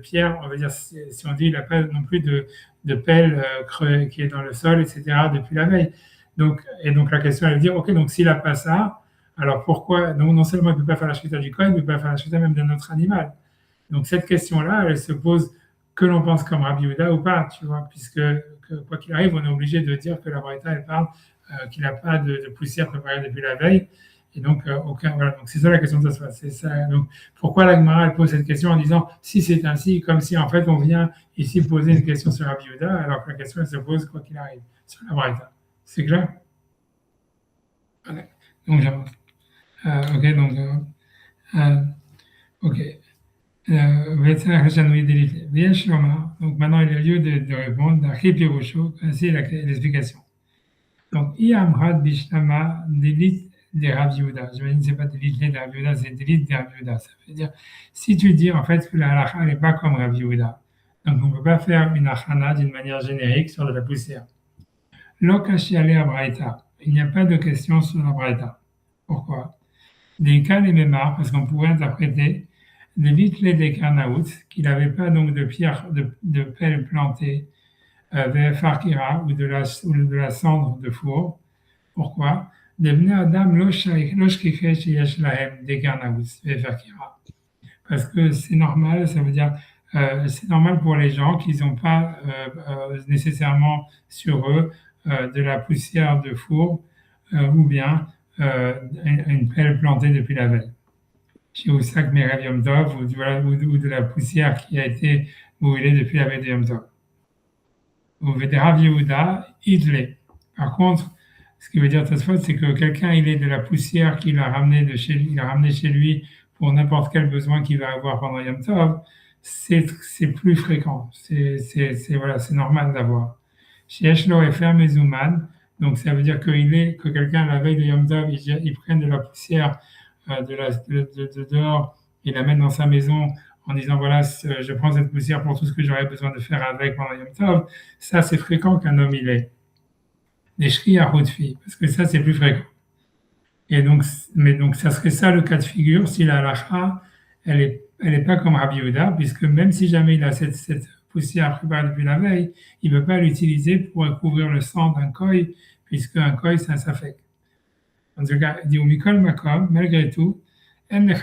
pierre, on va dire, si on dit, il n'a pas non plus de pelle creux qui est dans le sol, etc., depuis la veille. Donc, et donc, la question, elle est de dire, OK, donc, s'il n'a pas ça, alors pourquoi, donc, non seulement il ne peut pas faire la shrita du kohen, il ne peut pas faire la shrita même d'un autre animal. Donc, cette question-là, elle se pose que l'on pense comme Rabbi Yehuda ou pas, tu vois, puisque, quoi qu'il arrive, on est obligé de dire que la Braïta, elle parle qu'il n'a pas de poussière préparée depuis la veille. Et donc, voilà. Donc, c'est ça la question de ça. C'est ça. Donc, pourquoi la Gemara elle pose cette question en disant si c'est ainsi, comme si en fait on vient ici poser une question sur Rabbi Yehuda, alors que la question elle se pose quoi qu'il arrive sur la Braïta. C'est clair? Okay. Donc, j'avance. Ok, donc, ok. Donc, maintenant, il y a lieu de répondre d'Archi Pirosho, ainsi l'explication. Donc, Iamrad Bishlama Delit des Rav Yehuda. J'imagine que ce n'est pas Delit des Rav Yehuda, c'est Delit des Rav Yehuda. Ça veut dire, si tu dis en fait que la halakha n'est pas comme Rav Yehuda, donc on ne peut pas faire une achana d'une manière générique sur de la poussière. Lo kashiale à Braïta. Il n'y a pas de question sur la Braïta. Pourquoi? Des cas les mémars, parce qu'on pourrait interpréter les vitlés des Karnaout, qu'il n'avait pas donc de pierre, de pelle plantée, Farkira, ou de la cendre de four. Pourquoi? Parce que c'est normal, ça veut dire c'est normal pour les gens qu'ils n'ont pas nécessairement sur eux de la poussière de four ou bien une pelle plantée depuis la veille. Chez Oussak Merav Yom Tov ou de la poussière qui a été brûlée depuis la veille de Yom Tov. Ou Vederav Yehuda, Idle. Par contre, ce qui veut dire Tosfot, c'est que quelqu'un, il est de la poussière qu'il a ramené chez lui pour n'importe quel besoin qu'il va avoir pendant Yom Tov, c'est plus fréquent. Voilà, c'est normal d'avoir. Chez Eshlo Efer Mezouman, donc ça veut dire que quelqu'un, la veille de Yom Tov, il prenne de la poussière de dehors, il l'amène dans sa maison en disant voilà, je prends cette poussière pour tout ce que j'aurais besoin de faire avec pendant Yom Tov. Ça, c'est fréquent qu'un homme il ait des shri à Rodfi, parce que ça, c'est plus fréquent. Et donc, ça serait ça le cas de figure si la halakha, elle est pas comme Rabbi Yehuda, puisque même si jamais il a cette poussière préparée depuis la veille, il ne peut pas l'utiliser pour recouvrir le sang d'un koi, puisque un koi, c'est un safek. En tout cas, il dit au Mikol Makom, malgré tout, il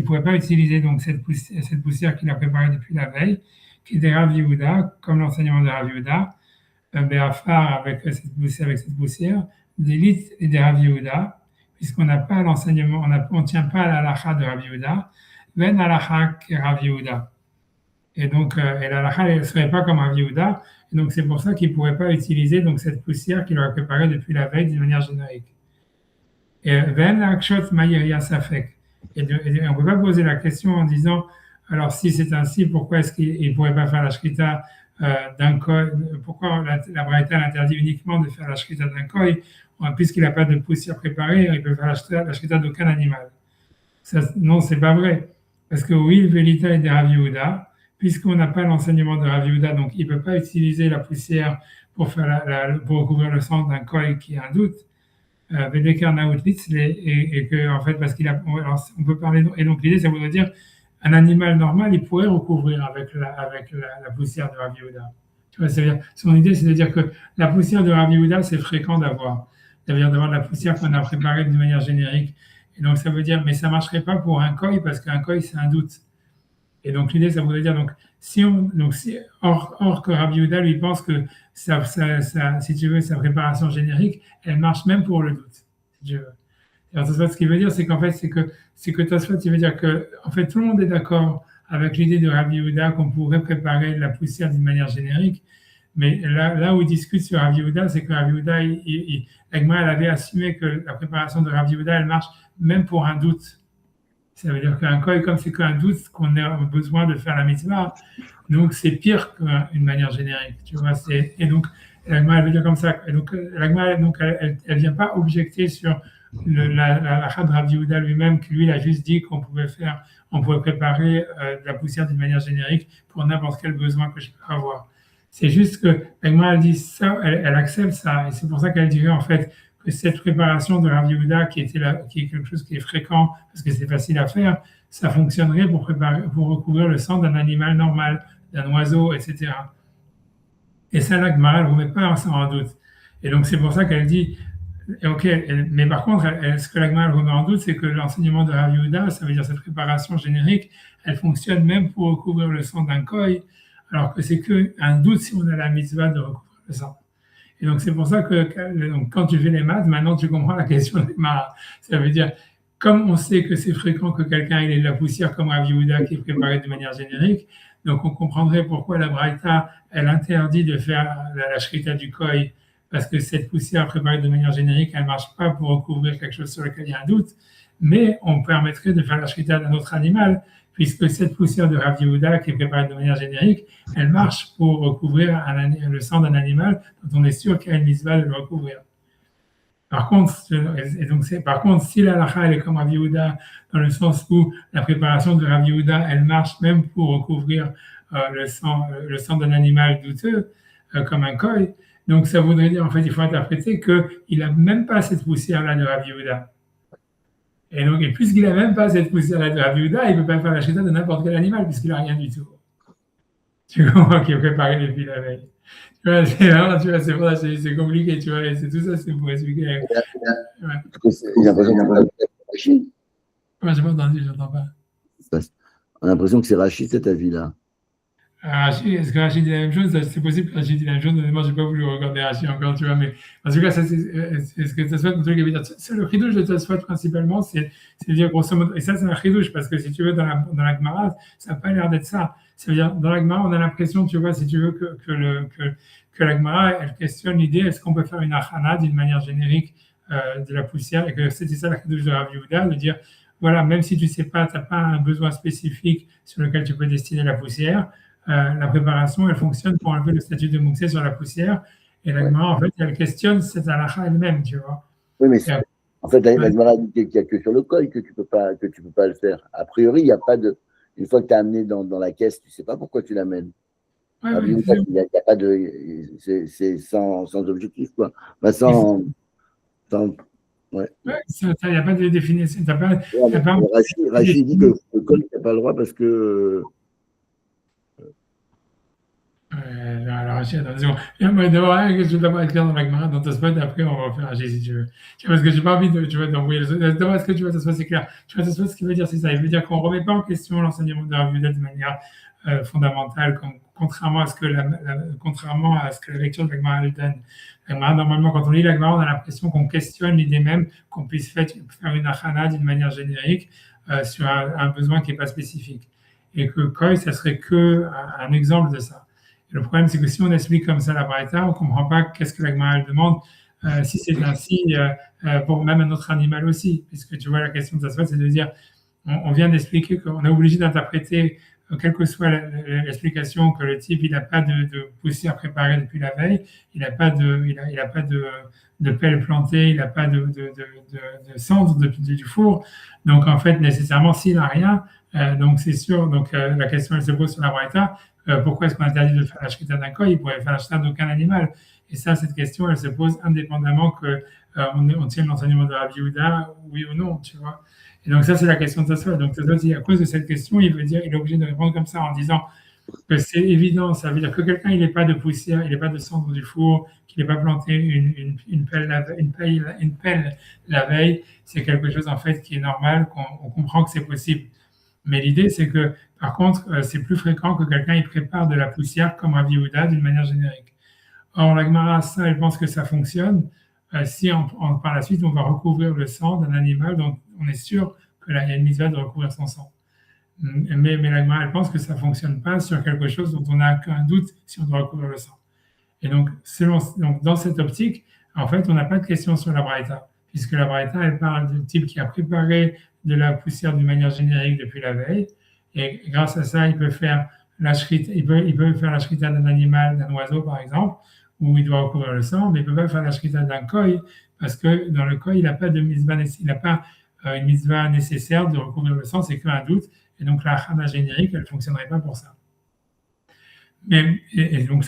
pourrait pas utiliser donc cette poussière qu'il a préparée depuis la veille, qui est des Rav Yehuda, comme l'enseignement de Rav Yehuda, Béafar avec cette poussière, d'élite et des Rav Yehuda, puisqu'on n'a pas l'enseignement, on ne tient pas à la halakha de Rav Yehuda, ven halakha que Rav Yehuda. Et donc, et la halakha ne serait pas comme Rav Yehuda, et donc c'est pour ça qu'il ne pourrait pas utiliser donc cette poussière qu'il aurait préparée depuis la veille d'une manière générique. Et ven akshot maïria safek. Et on ne peut pas poser la question en disant, alors si c'est ainsi, pourquoi est-ce qu'il ne pourrait pas faire la shrita d'un koi? Pourquoi la Braïta l'interdit uniquement de faire la shrita d'un koi, puisqu'il n'a pas de poussière préparée, il peut faire la shrita d'aucun animal. Ça, non, c'est pas vrai. Parce que oui, Velita est des Rav Yehuda, puisqu'on n'a pas l'enseignement de Rav Yehuda, donc il ne peut pas utiliser la poussière pour recouvrir le sang d'un koi qui a un doute. Et que en fait, parce on peut parler, et donc l'idée, ça voudrait dire un animal normal, il pourrait recouvrir avec la poussière de Rav Yehuda. Tu vois, son idée, c'est de dire que la poussière de Rav Yehuda, c'est fréquent d'avoir. C'est-à-dire d'avoir de la poussière qu'on a préparée d'une manière générique. Et donc, ça veut dire, mais ça ne marcherait pas pour un koi, parce qu'un koi, c'est un doute. Et donc, l'idée, ça voudrait dire, or que Rav Yehuda, lui, pense que si tu veux, sa préparation générique, elle marche même pour le doute, si tu veux. Alors, Tosfot, ce qu'il veut dire, c'est qu'en fait, c'est que Tosfot, il veut dire que, en fait, tout le monde est d'accord avec l'idée de Rabbi Yehuda qu'on pourrait préparer de la poussière d'une manière générique. Mais là où il discute sur Rabbi Yehuda, c'est que Rabbi Yehuda, la Gemara, elle avait assumé que la préparation de Rabbi Yehuda, elle marche même pour un doute. Ça veut dire qu'un koy, comme c'est qu'un doute qu'on a besoin de faire la mitzvah, donc c'est pire qu'une manière générique. Tu vois, et donc, la Gemara, elle veut dire comme ça. Et donc, la Gemara, donc, elle vient pas objecter sur la de Rabbi Yehuda lui-même, qui lui, il a juste dit qu'on pouvait préparer de la poussière d'une manière générique pour n'importe quel besoin que je peux avoir. C'est juste que la Gemara, elle dit ça, elle accepte ça, et c'est pour ça qu'elle dirait en fait que cette préparation de Rabbi Yehuda, qui est quelque chose qui est fréquent, parce que c'est facile à faire, ça fonctionnerait pour recouvrir le sang d'un animal normal, d'un oiseau, etc. Et ça, la Gemara, elle ne remet pas ça en doute. Et donc, c'est pour ça qu'elle dit, ok, mais par contre, ce que la Gemara remet en doute, c'est que l'enseignement de Rabbi Yehuda, ça veut dire cette préparation générique, elle fonctionne même pour recouvrir le sang d'un koy, alors que c'est qu'un doute si on a la mitzvah de recouvrir le sang. Et donc, c'est pour ça que donc, quand tu fais les maths, maintenant tu comprends la question des maras. Ça veut dire, comme on sait que c'est fréquent que quelqu'un ait de la poussière comme Rabbi Yehuda qui est préparé de manière générique, donc on comprendrait pourquoi la Braïta, elle interdit de faire la shrita du koy, parce que cette poussière préparée de manière générique, elle ne marche pas pour recouvrir quelque chose sur lequel il y a un doute, mais on permettrait de faire la shrita d'un autre animal, puisque cette poussière de Rabbi Yehuda qui est préparée de manière générique, elle marche pour recouvrir le sang d'un animal dont on est sûr qu'il y a une mitzvah de le recouvrir. Par contre, si la halakha elle est comme Rabbi Yehuda, dans le sens où la préparation de Rabbi Yehuda, elle marche même pour recouvrir le sang d'un animal douteux, comme un koy, donc ça voudrait dire, en fait, il faut interpréter qu'il n'a même pas cette poussière-là de Rabbi Yehuda. Et puisqu'il n'a même pas cette poussière-là de Rabbi Yehuda, il ne peut pas faire la shrita de n'importe quel animal, puisqu'il n'a rien du tout. Tu comprends qu'il est préparé depuis la veille. Tu vois, c'est pour ça, c'est compliqué, tu vois, et c'est tout ça, c'est pour expliquer. Il a l'impression que c'est Rachid. Moi, je n'ai pas entendu, je n'entends pas. On a l'impression que c'est Rachid, cet avis-là. Est-ce que Rachid dit la même chose? C'est possible que Rachid dit la même chose. Moi, je n'ai pas voulu regarder Rachid encore, tu vois, mais en tout cas, c'est ce que Tosfot, le truc, veut dire. C'est le chidouche de Tosfot principalement, c'est de dire grosso modo, et ça, c'est un chidouche, parce que si tu veux, dans la Gemara, ça n'a pas l'air d'être ça. Ça veut dire, dans la Gemara, on a l'impression, tu vois, si tu veux, que la Gemara, elle questionne l'idée, est-ce qu'on peut faire une achana d'une manière générique de la poussière, et que c'était ça la chidouche de Rabbi Yehuda, de dire, voilà, même si tu ne sais pas, tu n'as pas un besoin spécifique sur lequel tu peux destiner la poussière, la préparation, elle fonctionne pour enlever le statut de Mouxé sur la poussière. Et la Gemara, en fait, elle questionne cette halakha elle-même, tu vois. Oui, mais en fait, la Gemara dit qu'il n'y a que sur le col que tu peux pas le faire. A priori, il n'y a pas de. Une fois que tu as amené dans la caisse, tu ne sais pas pourquoi tu l'amènes. Ouais, il n'y a pas de. C'est sans objectif, quoi. Bah, ouais. Il n'y a pas de définition. Rachid dit que le col, tu n'as pas le droit parce que. Alors, attention. D'abord, je vais d'abord écrire dans la Gemara, dans ta spot, après, on va faire agir si tu veux. Parce que je n'ai pas envie d'envoyer le. D'abord, est-ce que tu vois, ta spot, c'est clair. Tu vois, ta spot, ce qu'il veut dire, c'est ça. Il veut dire qu'on ne remet pas en question l'enseignement de Rabbi Yehuda de manière fondamentale, contrairement à ce que la lecture de la Gemara elle donne. La Gemara, normalement, quand on lit la Gemara, on a l'impression qu'on questionne l'idée même qu'on puisse faire une achana d'une manière générique sur un besoin qui n'est pas spécifique. Et que Koy, ça serait qu'un exemple de ça. Et le problème, c'est que si on explique comme ça la Braïta, on ne comprend pas qu'est-ce que la Gemara demande, si c'est ainsi pour même un autre animal aussi. Puisque tu vois, la question de Tosfot, c'est de dire, on vient d'expliquer qu'on est obligé d'interpréter, quelle que soit l'explication, que le type, il n'a pas de poussière préparée depuis la veille, il n'a pas de pelle plantée, il n'a pas de cendre du four. Donc, en fait, nécessairement, s'il n'a rien, donc c'est sûr, donc la question, elle se pose sur la Braïta, pourquoi est-ce qu'on interdit de faire la shrita d'un koy? Il pourrait faire la shrita d'aucun animal. Et ça, cette question, elle se pose indépendamment qu'on tienne l'enseignement de Rabbi Yehuda, oui ou non, tu vois. Et donc ça, c'est la question de Tosfot. Donc Tosfot, à cause de cette question, il est obligé de répondre comme ça en disant que c'est évident, ça veut dire que quelqu'un, il n'est pas de poussière, il n'est pas de cendre du four, qu'il n'ait pas planté une pelle la veille, c'est quelque chose en fait qui est normal, qu'on comprend que c'est possible. Mais l'idée, c'est que, par contre, c'est plus fréquent que quelqu'un il prépare de la poussière comme Rabbi Yehuda d'une manière générique. Or, la Gemara, ça, elle pense que ça fonctionne si par la suite on va recouvrir le sang d'un animal dont on est sûr que là il y a une mitzvah de recouvrir son sang. Mais la Gemara, elle pense que ça ne fonctionne pas sur quelque chose dont on n'a qu'un doute si on doit recouvrir le sang. Et donc, dans cette optique, en fait, on n'a pas de question sur la braïta, puisque la braïta, elle parle du type qui a préparé de la poussière d'une manière générique depuis la veille, et grâce à ça, il peut faire la shrita, il peut faire la shrita d'un animal, d'un oiseau par exemple, où il doit recouvrir le sang, mais il ne peut pas faire la shrita d'un koy, parce que dans le koy, il n'a pas de mitzvah, il n'a pas une mitzvah nécessaire de recouvrir le sang, c'est qu'un doute, et donc la chana générique, elle ne fonctionnerait pas pour ça. Et donc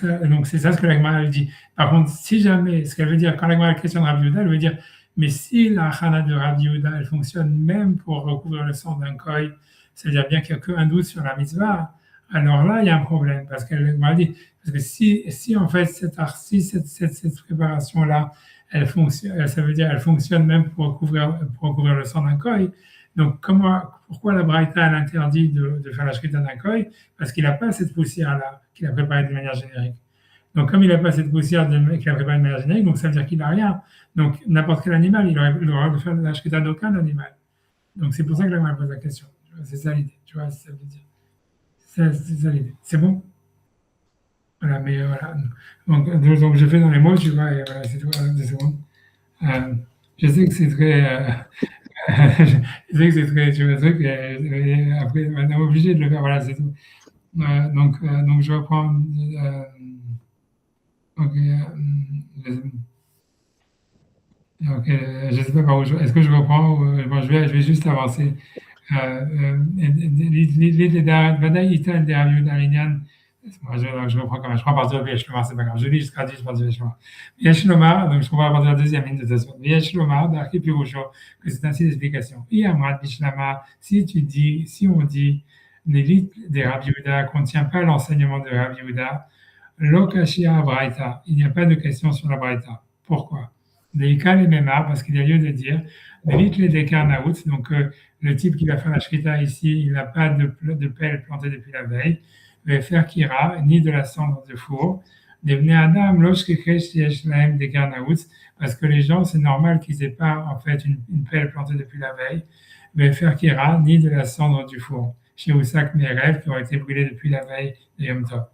c'est ça ce que la Gemara dit. Par contre, si jamais, ce qu'elle veut dire, quand la Gemara questionne Rav Yehuda, elle veut dire, mais si la chana de Rav Yehuda, elle fonctionne même pour recouvrir le sang d'un koy, c'est-à-dire bien qu'il n'y a qu'un doute sur la mitzvah, alors là, il y a un problème, parce qu'elle m'a dit, parce que si en fait cette préparation-là, elle fonctionne, ça veut dire elle fonctionne même pour recouvrir le sang d'un koy, donc pourquoi la Braïta elle interdit de faire la shrita d'un koy? Parce qu'il n'a pas cette poussière-là qu'il a préparée de manière générique. Donc comme il n'a pas cette poussière qu'il a préparée de manière générique, donc ça veut dire qu'il n'a rien. Donc n'importe quel animal, il aurait le droit de faire la shrita d'aucun animal. Donc c'est pour ça que la Gemara pose la question. C'est ça l'idée. Tu vois, ça veut dire. C'est ça l'idée. C'est bon? Voilà, mais voilà. Donc je fais dans les mots, tu vois, et voilà, c'est tout. C'est bon. Je sais que c'est très. Je sais que c'est très. Tu vois, truc. Après, on est obligé de le faire. Voilà, c'est tout. Donc je reprends. Ok. Ok. Je sais pas par où. Est-ce que je reprends ou bon, je vais juste avancer. Je reprends quand même, je prends à partir de Viesh Lomar, c'est pas grave, je lis jusqu'à 10, je parle de Viesh Lomar. Viesh Lomar, donc je comprends à partir de la deuxième ligne de ta seconde. Viesh Lomar, d'Arki Pirusho, que c'est ainsi l'explication. Si on dit, l'élite des Rabbi Yehuda ne contient pas l'enseignement de Rabbi Yehuda, Lokashia Braïta, il n'y a pas de question sur la Braïta. Pourquoi? Leïka les Memar, parce qu'il y a lieu de dire, l'élite les Dekarnaout, donc le type qui va faire la shrita ici, il n'a pas de pelle plantée depuis la veille, ne va faire kira, ni de la cendre de four. Parce que les gens, c'est normal qu'ils n'aient pas en fait une pelle plantée depuis la veille, ne va faire kira, ni de la cendre du four. Chez Usak Merev, qui ont été brûlés depuis la veille de Yom Tov.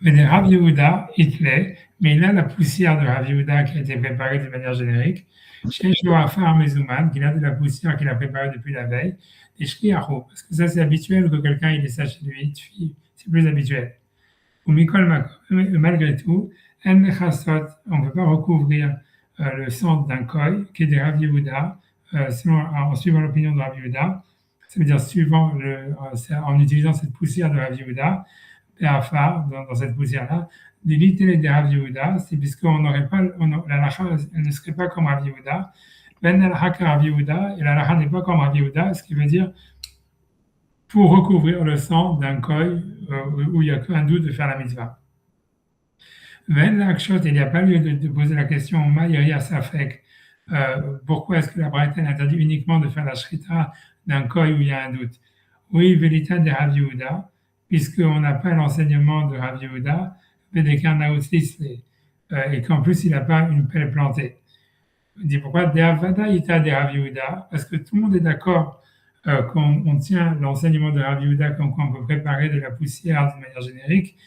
Mais Rav Yehuda, mais il a la poussière de Rav Yehuda qui a été préparée de manière générique. Chez Joafar Mezouman, qu'il a de la poussière qu'il a préparée depuis la veille. Et Shriacho, parce que ça c'est habituel que quelqu'un il ait ça chez lui, c'est plus habituel. Ou Mikol Makom, malgré tout, on ne peut pas recouvrir le sang d'un koy qui est de Rav Yehuda, en suivant l'opinion de Rav Yehuda, ça veut dire en utilisant cette poussière de Rav Yehuda, dans cette poussière-là, l'élite des Rav Yehuda, c'est puisqu'on n'aurait pas, la lacha ne serait pas comme Rav Yehuda, ben la lacha Rav Yehuda, et la lacha n'est pas comme Rav Yehuda, ce qui veut dire pour recouvrir le sang d'un koy où il n'y a qu'un doute de faire la mitzvah. Ben la akshot, il n'y a pas lieu de poser la question, Maïri Asafek, pourquoi est-ce que la Braïta interdit uniquement de faire la shrita d'un koy où il y a un doute? Oui, Velita de Rav Yehuda, puisqu'on n'a pas l'enseignement de Rav Yehuda, et qu'en plus il n'a pas une pelle plantée. On dit pourquoi? Parce que tout le monde est d'accord qu'on tient l'enseignement de Rav Yehuda comme quoi on peut préparer de la poussière d'une manière générique,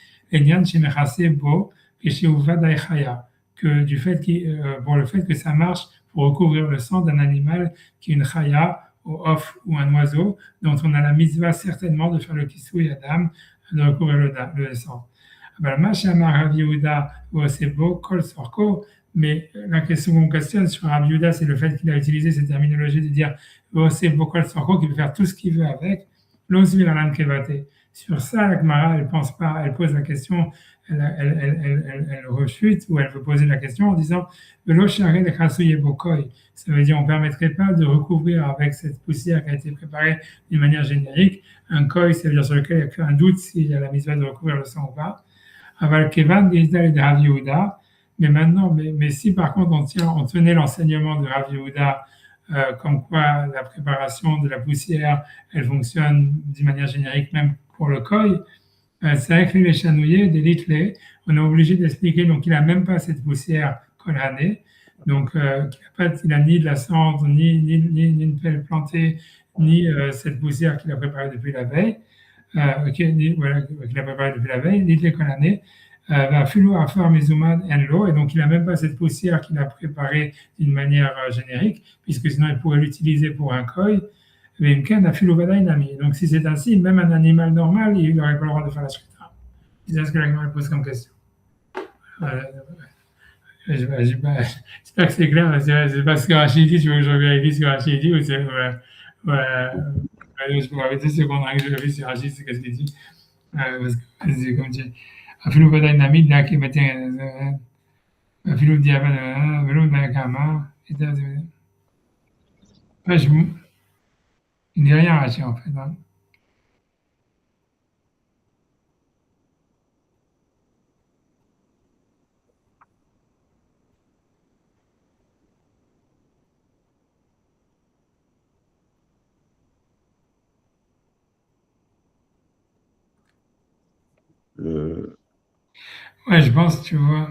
pour le fait que ça marche pour recouvrir le sang d'un animal qui est une chaya, ou off, ou un oiseau, dont on a la mitzvah certainement de faire le kisui adam, de recouvrir le sang. Mais la question qu'on questionne sur Rav Yehuda, c'est le fait qu'il a utilisé cette terminologie de dire qu'il peut faire tout ce qu'il veut avec. Sur ça, la Gemara, elle pense pas, elle pose la question, elle refute ou elle veut poser la question en disant ça veut dire on ne permettrait pas de recouvrir avec cette poussière qui a été préparée d'une manière générique un koy, ça veut dire sur lequel il n'y a qu'un doute s'il y a la mitzvah de recouvrir le sang ou pas. Mais maintenant, mais si par contre on tenait l'enseignement de Rav Yehuda comme quoi la préparation de la poussière, elle fonctionne d'une manière générique même pour le koy, c'est avec les chanouillés, des litlés, on est obligé d'expliquer, donc il n'a même pas cette poussière kolanée, Donc, il n'a ni de la cendre, ni une pelle plantée, ni cette poussière qu'il a préparée depuis la veille, qu'il a préparée depuis la veille, ni de l'écolané. Va falloir faire mezumad en l'eau, et donc il n'a même pas cette poussière qu'il a préparée d'une manière générique, puisque sinon il pourrait l'utiliser pour un koi. Donc si c'est ainsi, même un animal normal, il n'aurait pas le droit de faire la shrita. C'est ce que la Gemara pose comme question. J'espère que c'est clair. C'est pas ce que Rachid dit. Tu veux que je vérifie ce que Rachid dit ou c'est je peux répéter ce qu'on a vérifie sur Rachid, c'est qu'est-ce qu'il dit. Parce que c'est comme tu אפילו ודאי נעמיד להקים בתי אפילו בדיעבד ולא בהקמה. Il n'y a rien à racheter en fait. Hein. Ouais, je pense, tu vois.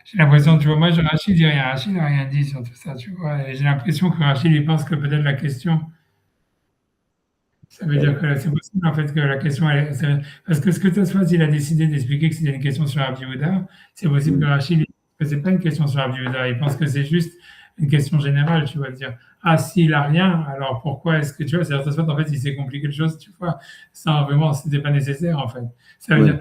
J'ai l'impression, tu vois, moi, Rachid dit rien. Rachid n'a rien dit sur tout ça, tu vois. Et j'ai l'impression que Rachid, il pense que peut-être la question, ça veut dire que c'est possible, en fait, que la question, parce que ce que Tosfos, il a décidé d'expliquer que c'était une question sur Rabbi Yehuda, c'est possible que Rachid, que c'est pas une question sur Rabbi Yehuda. Il pense que c'est juste une question générale, tu vois, de dire, ah, s'il a rien, alors pourquoi est-ce que, tu vois, c'est-à-dire, Tosfos, en fait, il s'est compliqué les choses, tu vois, sans vraiment, c'était pas nécessaire, en fait. Ça veut dire,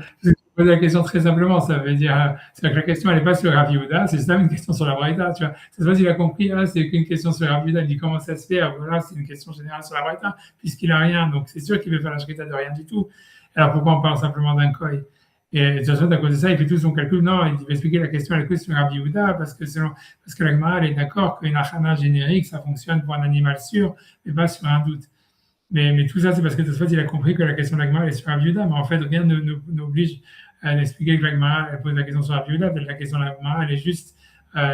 poser la question très simplement, ça veut dire, c'est que la question, elle n'est pas sur Rabbi Yehuda, c'est ça une question sur la Braïta, tu vois. C'est ça, il a compris, c'est qu'une question sur Rabbi Yehuda, il dit comment ça se fait, voilà, c'est une question générale sur la Braïta, puisqu'il a rien, donc c'est sûr qu'il veut faire la shrita de rien du tout. Alors pourquoi on parle simplement d'un koi? Et de toute façon, à cause de ça, il fait tout son calcul. Non, il va expliquer la question, elle est que sur Rabbi Yehuda, parce que la Gemara, elle est d'accord qu'une achana générique, ça fonctionne pour un animal sûr, mais pas sur un doute. Mais tout ça, c'est parce que Tosfot, il a compris que la question de la Gemara est sur Rabbi Yehuda, mais en fait, rien n'oblige d'expliquer que la Gemara, elle pose la question sur Rabbi Yehuda, la question de la Gemara, elle est juste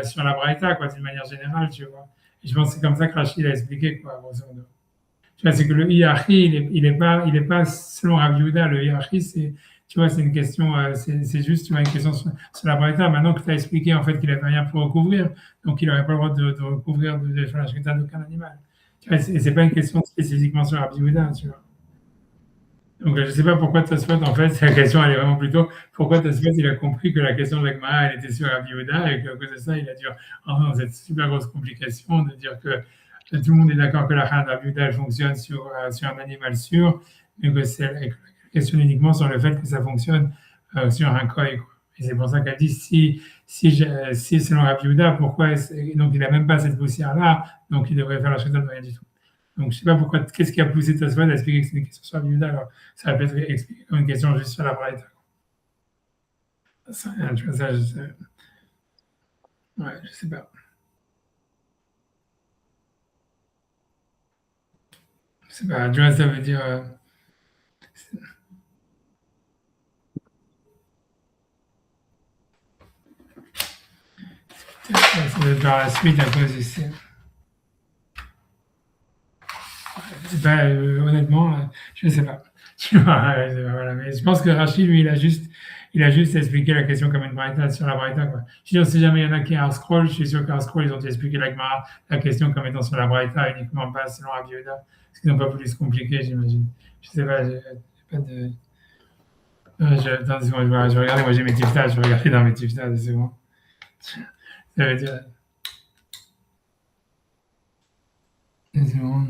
sur la Braïta, quoi, d'une manière générale, tu vois. Et je pense que c'est comme ça que Rachid a expliqué, quoi, grosso modo. Tu vois, c'est que le hiérarchie, il est pas selon Rabbi Yehuda, le hiérarchie, c'est, tu vois, c'est une question, c'est juste, tu vois, une question sur la Braïta. Maintenant que tu as expliqué, en fait, qu'il n'avait rien pour recouvrir, donc il n'aurait pas le droit de recouvrir de faire la shrita d'aucun animal. Tu vois, c'est pas une question spécifiquement sur Rabbi Yehuda, tu vois. Donc, je ne sais pas pourquoi Tosfot, en fait, la question, elle est vraiment plutôt pourquoi Tosfot, il a compris que la question de la Gemara, elle était sur Rabbi Yehuda et qu'à cause de ça, il a dit, dans cette super grosse complication de dire que tout le monde est d'accord que la Chana de Rabbi Yehuda, elle fonctionne sur un animal sûr, mais que c'est la question uniquement sur le fait que ça fonctionne sur un koi. Et c'est pour ça qu'elle dit, si selon Rabbi Yehuda, pourquoi, donc il n'a même pas cette poussière-là, donc il devrait faire la shrita de rien du tout. Donc, je ne sais pas pourquoi, qu'est-ce qui a poussé Tosfot à expliquer que c'est une question sur Rabbi Yehuda, alors ça va peut-être expliquer comme une question juste sur la Braïta. Tu vois, ça, je sais. Ouais, je sais pas. Je sais pas, tu vois, ça veut dire. Ça doit être par la suite à cause de ça. Honnêtement, je ne sais pas. Tu vois, voilà. Mais je pense que Rachid, lui, il a juste expliqué la question comme une braïta sur la braïta, quoi. Je suis sûr, si jamais il y en a qui a un scroll, je suis sûr qu'un scroll, ils ont expliqué la question comme étant sur la braïta, uniquement pas selon Rabbi Yehuda, parce qu'ils n'ont pas voulu se compliquer, j'imagine. Je sais pas, j'ai pas de. Attends, c'est bon, je vais regarder, moi j'ai mes tiftas, je vais regarder dans mes tiftas, c'est bon. Ça veut dire. C'est bon.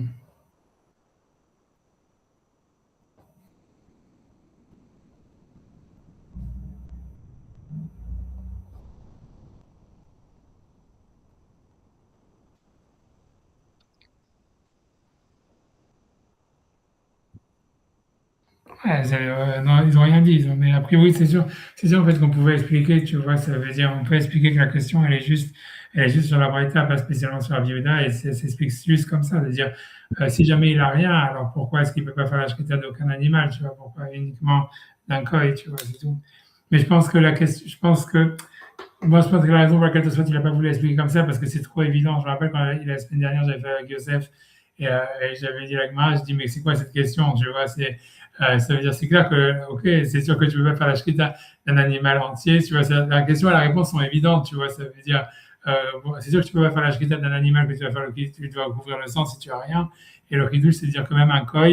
Ouais, non, ils n'ont rien dit. Mais a priori, c'est sûr en fait qu'on pouvait expliquer, tu vois, ça veut dire, on peut expliquer que la question, elle est juste sur la Braïta, pas spécialement sur la Yehuda, et ça s'explique juste comme ça, de dire, si jamais il a rien, alors pourquoi est-ce qu'il peut pas faire la shrita d'aucun animal, tu vois, pourquoi uniquement d'un koi, tu vois, c'est tout. Mais je pense que la question, je pense que la raison pour laquelle Tosfot il n'a pas voulu expliquer comme ça, parce que c'est trop évident. Je me rappelle quand la semaine dernière, j'avais fait avec Yosef, et j'avais dit à la Gemara, je dis, mais c'est quoi cette question? Tu vois, ça veut dire, c'est clair que, ok, c'est sûr que tu ne peux pas faire la shrita d'un animal entier, tu vois, la question et la réponse sont évidentes, tu vois, ça veut dire, bon, c'est sûr que tu peux pas faire la shrita d'un animal que tu vas faire tu dois couvrir le sang si tu as rien. Et le ridouche, c'est de dire que même un koi,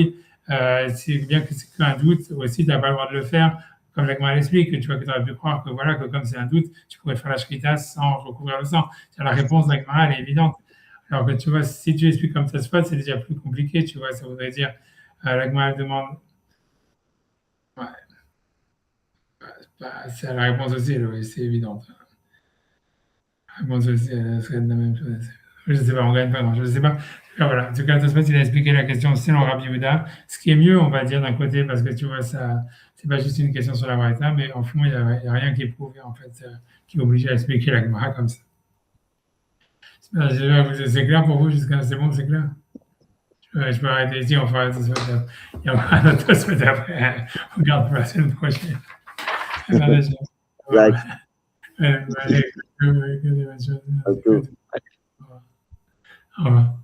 c'est bien que c'est qu'un doute, aussi, tu n'as pas le droit de le faire. Comme l'Agma l'explique, que tu vois que tu aurais pu croire que voilà, que comme c'est un doute, tu pourrais faire la shrita sans recouvrir le sang. La réponse d'Agma, elle est évidente. Alors que tu vois, si tu expliques comme ça se passe, c'est déjà plus compliqué, tu vois, ça voudrait dire, l'Agma demande. Ouais, c'est la réponse aussi, c'est évident. La réponse aussi, elle serait de la même chose. Je ne sais pas, on gagne pas, non, je ne sais pas. Alors voilà, en tout cas, Tosfot, il a expliqué la question selon Rabbi Yehuda, ce qui est mieux, on va dire, d'un côté, parce que tu vois, ça, c'est pas juste une question sur la Braïta, mais en fond, il n'y a rien qui est prouvé, en fait, qui est obligé à expliquer la Gemara comme ça. C'est clair pour vous, jusqu'à c'est bon, c'est clair? Je peux arrêter ici, on fera Tosfot. Il y a encore un autre Tosfot après. On garde pour la semaine prochaine. Right. Allez, que des bonnes choses. Un peu. Au revoir.